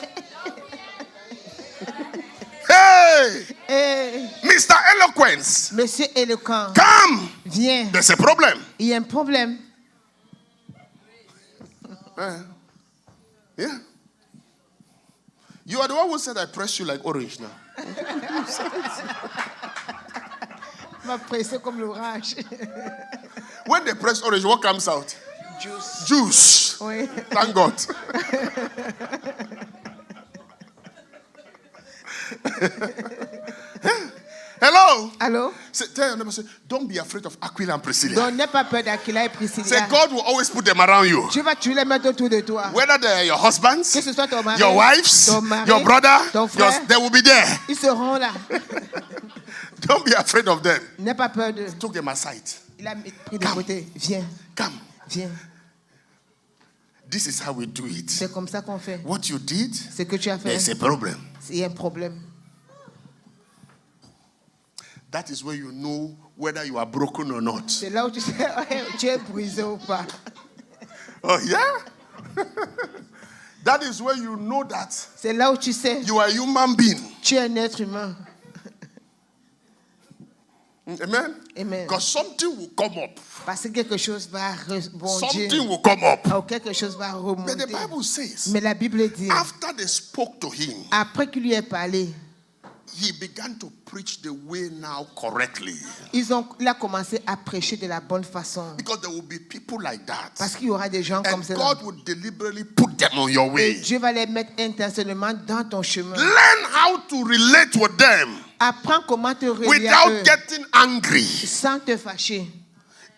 Hey, Et Mr. Eloquence, Monsieur Éloquent, come. viens. There's a problem. Il y a un problème. Yeah. You are the one who said I press you like orange now. m'a pressé comme l'orage. When they press orange, what comes out? Juice. Juice. Oui. Thank God. Hello. Allô? Say, tell your neighbor, say, don't be afraid of Aquila and Priscilla. Donc, n'aie pas peur d'Aquila et Priscilla. Say, God will always put them around you. Tu vas les mettre autour de toi. Whether they're your husbands, Que ce soit ton mari, your wives, ton mari, your brother, ton frère, they will be there. ils seront là. Don't be afraid of them. N'aie pas peur de. Took them aside. Il a pris de côté. Viens, Come. viens. This is how we do it. C'est comme ça qu'on fait. What you did, Ce que tu as fait, there's a problem. il y a un problème. That is where you know whether you are broken or not. C'est là où tu sais, tu es brisé ou pas. Oh, yeah? That is where you know that C'est là où tu sais, you are a human being. tu es un être humain. Amen? Amen. Because something will come up. Parce que quelque chose va rebondir. Something will come up. Ou quelque chose va But the remonter. Bible says, Mais la Bible dit, after they spoke to him, après qu'il lui ait parlé, he began to preach the way now correctly. il a commencé à prêcher de la bonne façon. Because there will be people like that. Parce qu'il y aura des gens comme And ça. God will deliberately put them on your Et way. Dieu va les mettre intentionnellement dans ton chemin. Learn how to relate with them Apprends comment te relier à without eux getting angry. sans te fâcher.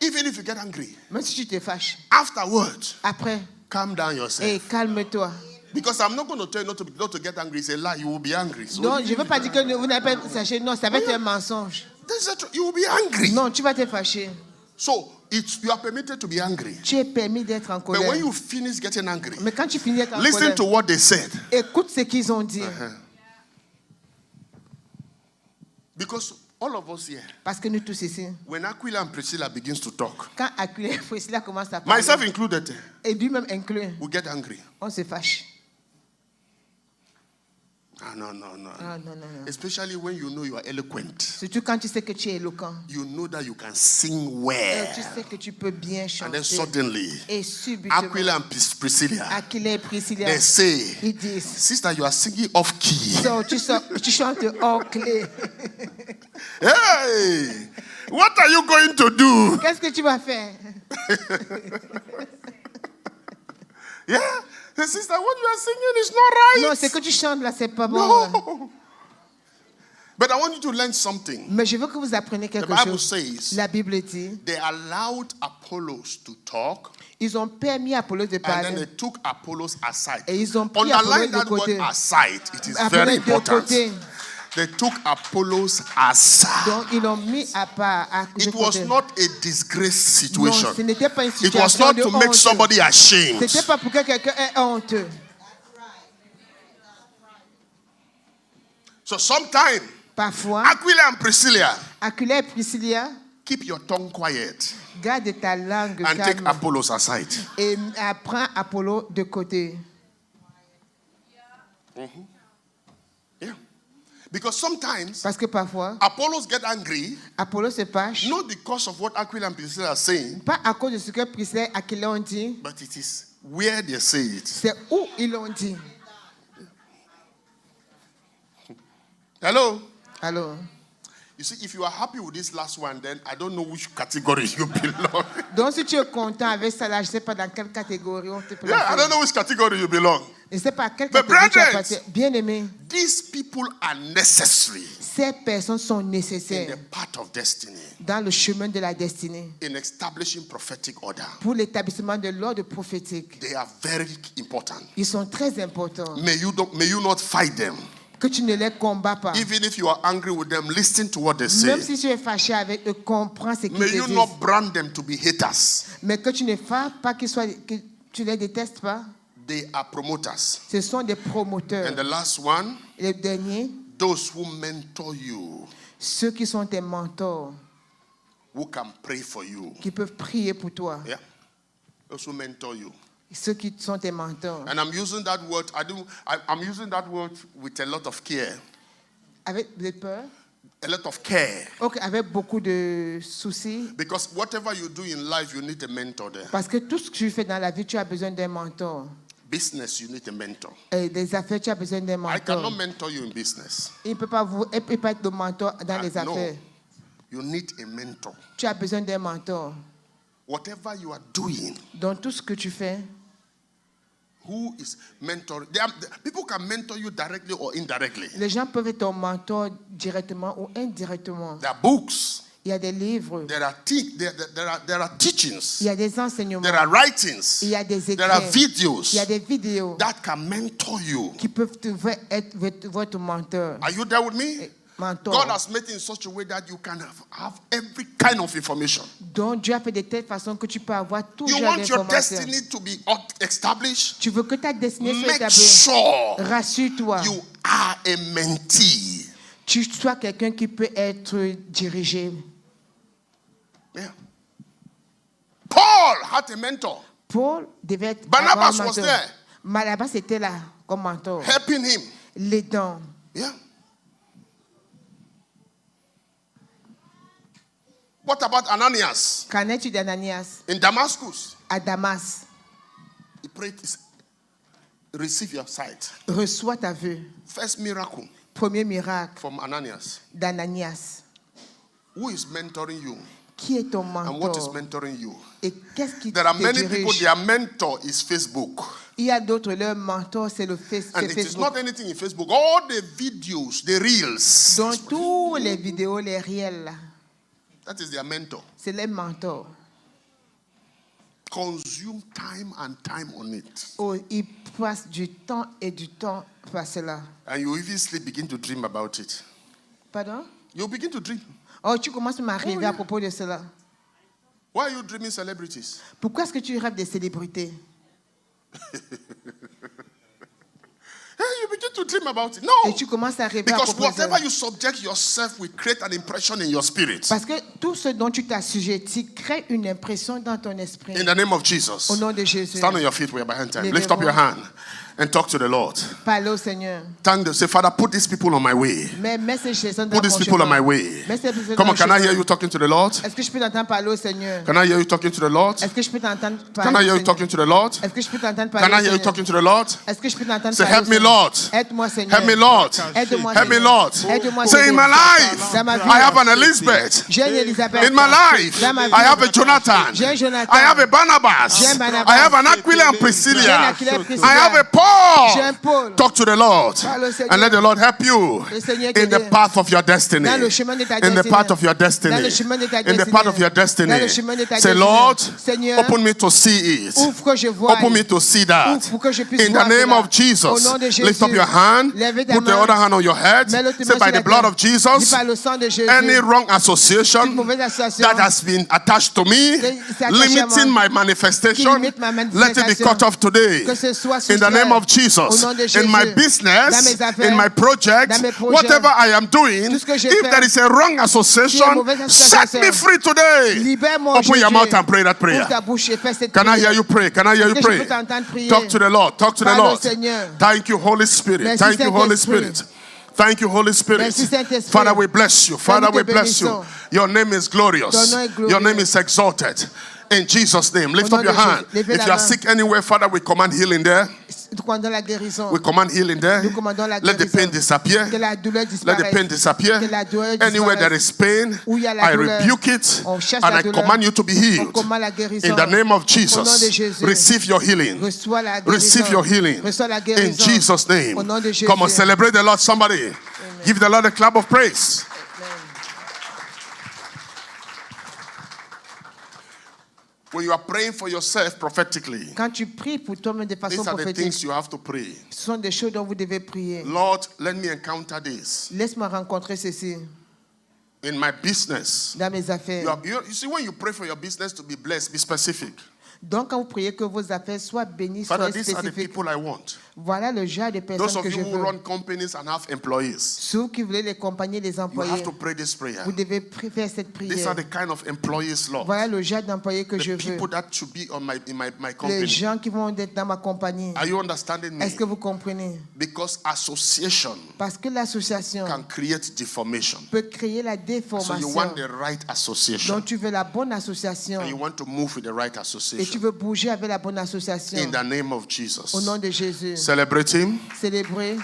Even if you get angry, Même si tu te fâches, afterwards, après, calm down yourself. calme-toi. Because I'm not going to tell you not to get angry. It's a lie. You will be angry. So Non, je ne veux pas dire que vous n'avez pas fâché. Non, ça va être un mensonge. that's the truth. You will be angry. Non, tu vas te fâcher. So you are permitted to be angry. Tu es permis d'être en But colère. when you finish getting angry, Mais quand tu finis d'être en listen colère, to what they said. écoute ce qu'ils ont dit. Because all of us here, Parce que nous tous ici, when Aquila and Priscilla begins to talk, quand Aquila et Priscilla commencent à parler, myself included, et lui-même inclus, we get angry. on se fâche. Ah, no. Ah, non, non, non. Especially when you know you are eloquent. Surtout quand tu sais que tu es éloquent. You know that you can sing well. Tu sais que tu peux bien And then chanter. suddenly, Et subitement, Aquila and Priscilla, Aquila et Priscilla, they say, ils disent, sister, you are singing off key. tu chantes hors clé. Hey, what are you going to do? Qu'est-ce que tu vas faire? Yeah, the sister, what you are singing is not right. Non, ce que tu chantes là, c'est pas bon. No. But I want you to learn something. Mais je veux que vous appreniez The quelque Bible chose. says La Bible dit, they allowed Apollos to talk, ils ont permis à Apollos de and then they parler. took Apollos aside. Et ils ont pris Underline Apollos de that word côté. aside. It is Apollos very de important. côté. They took Apollos aside. Donc, ils l'ont mis à part. De It was côté. not a disgrace situation. Non, ce n'était pas une It was situation not de to make honte. somebody ashamed. C'était pas pour que quelqu'un ait honte. So sometimes, Parfois, Aquila and Priscilla, Aquila et Priscilla, keep your tongue quiet garde ta langue and take calme Apollos aside. et apprends Apollo de côté. Yeah. Because sometimes Parce que parfois, Apollos get angry Apollo se fâche, not because of what Aquila and Priscilla are saying, pas à cause de ce que Priscilla et Aquila ont dit, but it is where they say it. C'est où ils l'ont dit. Hello? Alors, You see, if you are happy with this last one, then I don't know which category you belong. donc si tu es content avec ça, là, je ne sais pas dans quelle catégorie on te peut Yeah, I placer. don't know which category you belong. Je ne sais pas à quelle But catégorie tu as brethren, passé. Bien aimé, These people are necessary ces personnes sont in nécessaires the path of destiny, dans le chemin de la destinée in establishing prophetic order. pour l'établissement de l'ordre prophétique. They are very important. Ils sont très importants. May you not fight them. Que tu ne les combats pas. Even if you are angry with them, listen to what they Même say. si tu es fâché avec eux, comprends ce qu'ils May te you disent. not brand them to be haters. Mais que tu ne fasses pas que tu les détestes pas. They are promoters. Ce sont des promoteurs. And the last one, Et le dernier, those who mentor you, ceux qui sont tes mentors, who can pray for you. qui peuvent prier pour toi. Yeah. Those who mentor you. Ceux qui sont tes mentors. And I'm using that word, I'm using that word with a lot of care. Avec de peur. A lot of care. Ok, avec beaucoup de soucis. Because whatever you do in life, you need a mentor there. Parce que tout ce que tu fais dans la vie, tu as besoin d'un mentor. Business, you need a mentor. Et des affaires, tu as besoin d'un I cannot mentor. mentor you in business. Il ne peut pas être le mentor dans les No. affaires. You need a mentor. Tu as besoin d'un mentor. Whatever you are doing, Dans tout ce que tu fais, who is mentoring? People can mentor you directly or indirectly. les gens peuvent être ton mentor directement ou indirectement. There are books. Il y a des livres, There are teachings. il y a des enseignements, There are writings. il y a des There are écrits, videos il y a des vidéos that can mentor you. qui peuvent être votre mentor. Are you there with me? Mentor. God has made it in such a way that you can have every kind of information. Donc Dieu a fait de telle façon que tu peux avoir tout You genre want your d'informations. destiny to be established? Tu veux que ta destinée soit Make établie. sure Rassure-toi. you are a mentee. Tu sois quelqu'un qui peut être dirigé. Yeah. Paul had a mentor Paul devait être Barnabas avoir un was mentor. there. Barnabas était là comme mentor. helping him. L'aidant. Yeah. What about Ananias Qu'en es-tu d'Ananias in Damascus? à Damas? He prayed, receive your sight. Reçois ta vue. First miracle Premier miracle from Ananias. d'Ananias. Who is mentoring you? Qui est ton And what is mentor? mentoring you? Et qu'est-ce qui There are te many people, dirige? their mentor is Facebook. Il y a d'autres, leur mentor, c'est le And c'est it is Facebook. not anything in Facebook. All the videos, the reels, Dans tous les vidéos, les réels, là, that is their mentor. c'est les mentors. Consume time and time on it. Oh, ils passent du temps et du temps pour cela. And you eventually begin to dream about it. Pardon? You begin to dream. Oh, tu commences à m'arriver Oh, yeah. à propos de cela. Why are you dreaming celebrities? Pourquoi est-ce que tu rêves des célébrités? Hey, you begin to dream about it. Et No. tu commences à rêver à Because propos de whatever cela. you subject yourself will create an impression in your spirit. Parce que tout ce dont tu t'assujettis crée une impression dans ton esprit. In the name of Jesus. Au nom de Jésus. Stand on your feet. We are behind time. Levez-vous. Lift up your hand and talk to the Lord. Parle au Seigneur. Thank them. Say, Father, put these people on my way. Mais mets ces personnes dans Put these mon people on my chemin. way. Mets ces personnes Come dans on, mon can I hear chemin. you talking to the Lord? Est-ce que je peux t'entendre parler au Seigneur? Can I hear you talking to the Lord? Est-ce que je peux t'entendre Can parler I au hear you Seigneur? talking to the Lord? Est-ce que je peux t'entendre Can parler I au hear you Seigneur? talking to the Lord? Est-ce que je peux t'entendre Say, parler help au me, Seigneur? Lord. Aide-moi, Seigneur. Help me, Lord. Aide-moi, Help me, Seigneur. Lord. Aide-moi, Say, in Seigneur. my life, Dans ma vie. I have an Elizabeth. J'ai une Elisabeth. In my life, Dans ma vie. I have a Jonathan. J'ai un Jonathan. I have a Barnabas. J'ai un Barnabas. I have an Aquila and J'ai un Priscilla. Aquila et Priscilla. I have a J'ai un Paul. Paul. Talk to the Lord Parle au Seigneur. and let the Lord help you Le Seigneur in the t'aide. path of your destiny. Dans le chemin de ta In the destinée. path of your destiny. Dans le chemin de ta In the destinée. path of your destiny. Dans le chemin de ta Say, destinée. Lord, Seigneur, open me to see it. ouvre que je vois. Open me to see that. Ouvre pour que je puisse In the voir name cela. of Jesus. Au nom de Jésus. Lift up your hand. Lève ta Put the main. other hand on your head. Mets l'autre Say, main by sur the la blood tête. of Jesus, Dis par le sang de Jésus. any wrong association Toute mauvaise association that has been attached to me, c'est attaché à limiting moi, my manifestation, qui limite ma let it be manifestation, cut off today. que ce soit In the name of soustrait. Jesus. Au nom de Jésus. In my Dans business, mes affaires, in my project, dans mes projets, whatever I am doing, tout ce que je if fais, there is a wrong association, mauvaise set association, me free today. Libère-moi Open your aujourd'hui. mouth and pray that Ouvre prayer. ta bouche et fais cette Can I prière. hear you pray? Can I hear you Est-ce que je pray? peux t'entendre prier? Talk to the Lord. Talk to the Parle au Lord. Seigneur. Thank you, Holy Spirit. Merci, Thank you, Holy Saint-Esprit. Spirit. Thank you, Holy Spirit. Merci, Saint-Esprit. Father, we bless you. Father, nous we te bless you. bénissons. Your name is glorious. Ton nom est glorieux. Your name is exalted. In Jesus' name, lift Au up nom your de hand. Jésus. Levez If la you are main. sick anywhere, Father, we command healing there. Nous commandons la guérison. We command healing there. Nous commandons la Let the guérison. pain disappear. Que la douleur Let the disparaisse. pain disappear. Que la douleur Anywhere there disparaisse. is pain, Où il y a la I douleur, rebuke it on chasse and la I douleur. command you to be On healed. commande la guérison. In the name of Au nom de Jesus, Jésus. receive your healing. Reçois la guérison. Receive your healing. Reçois la In guérison. Jesus' name. Au nom de Jésus. Come on, celebrate the Lord, somebody. Give the Lord a clap of praise. When you are praying for yourself prophetically, Quand tu pries pour toi-même de façon these are the prophétique, things you have to pray. ce sont des choses dont vous devez prier. Lord, let me encounter this Laisse-moi rencontrer ceci in my business. dans mes affaires. You see, when you pray for your business to be blessed, be specific. Donc, quand vous priez que vos affaires soient bénies, Father, soient these are the spécifiques. people I want. Voilà le genre de Those personnes of que you je who veux. run companies and have employees, Ceux qui voulaient les compagnies, les you employés, have to pray this prayer. vous devez faire cette These are prière. the kind of employees, Lord. Voilà le genre d'employés que je The veux. people that should be on my Les company. gens qui vont être dans ma compagnie. Are you understanding me? Est-ce que vous comprenez? Because association Parce que l'association can create deformation. peut créer la So you déformation. want the right association. Donc tu veux la bonne association. And you want to move with the right Et tu association. veux bouger avec la bonne association. In the name of Au Jesus. nom de Jésus. Celebrate him. Célébrez.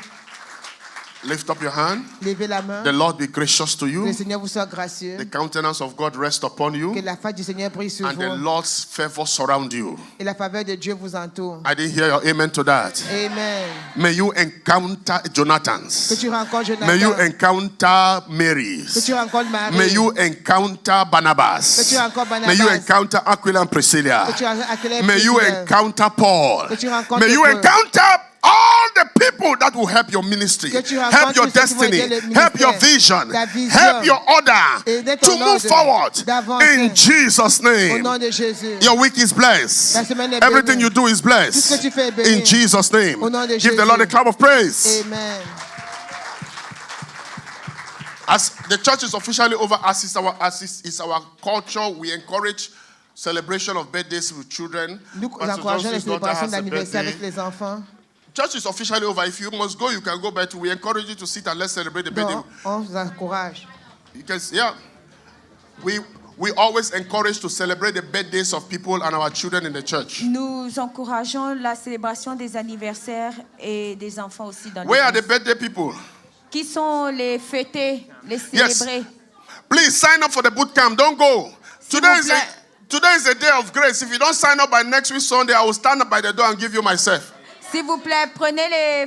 Lift up your hand. Levez la main. The Lord be gracious to Que you. le Seigneur vous soit gracieux. The countenance of God rest upon you. Que la face du Seigneur brille sur And the vous. Lord's favor surround you. Et la faveur de Dieu vous entoure. I didn't hear your amen to that. Amen. May you encounter Que Jonathans. tu rencontres May you Jonathan. encounter Que Marys. tu rencontres Marie. May you encounter Que Barnabas. tu rencontres Barnabas. May you encounter Aquila and Priscilla. Que tu accueilles May you Priscilla. encounter Paul. Que tu rencontres May you Paul. encounter all the people that will help your ministry, Que tu help rencontres your tous ceux qui vont destiny, aider le help your ministère, vision, ta vision, help your order aider to ton move ordre forward. d'avancer. In Jesus' Au name. nom de Jésus. Your week is blessed. Ta semaine est Everything bénie. you do is Tout ce que blessed. tu fais est béni. In Jesus' name. Au nom de Give the Jésus. Lord a clap of praise. Amen. As the church is officially over, as is our culture, we encourage celebration of birthdays with children. Nous Pastor encourageons les Johnson's daughter célébrations has a d'anniversaire birthday. avec les enfants. Church is officially over. If you must go, you can go, but we encourage you to sit and let's celebrate the birthday. Donc, on vous encourage. Because, yeah, we always encourage to celebrate the birthdays of people and our children in the church. Nous encourageons la célébration des anniversaires et des enfants aussi dans Where are the l'église. birthday people? Qui sont les fêtés, les Yes. célébrés? Please sign up for the boot camp. Don't go. S'il Today vous is, plaît. today is a day of grace. If you don't sign up by next week Sunday, I will stand up by the door and give you myself. S'il vous plaît, prenez les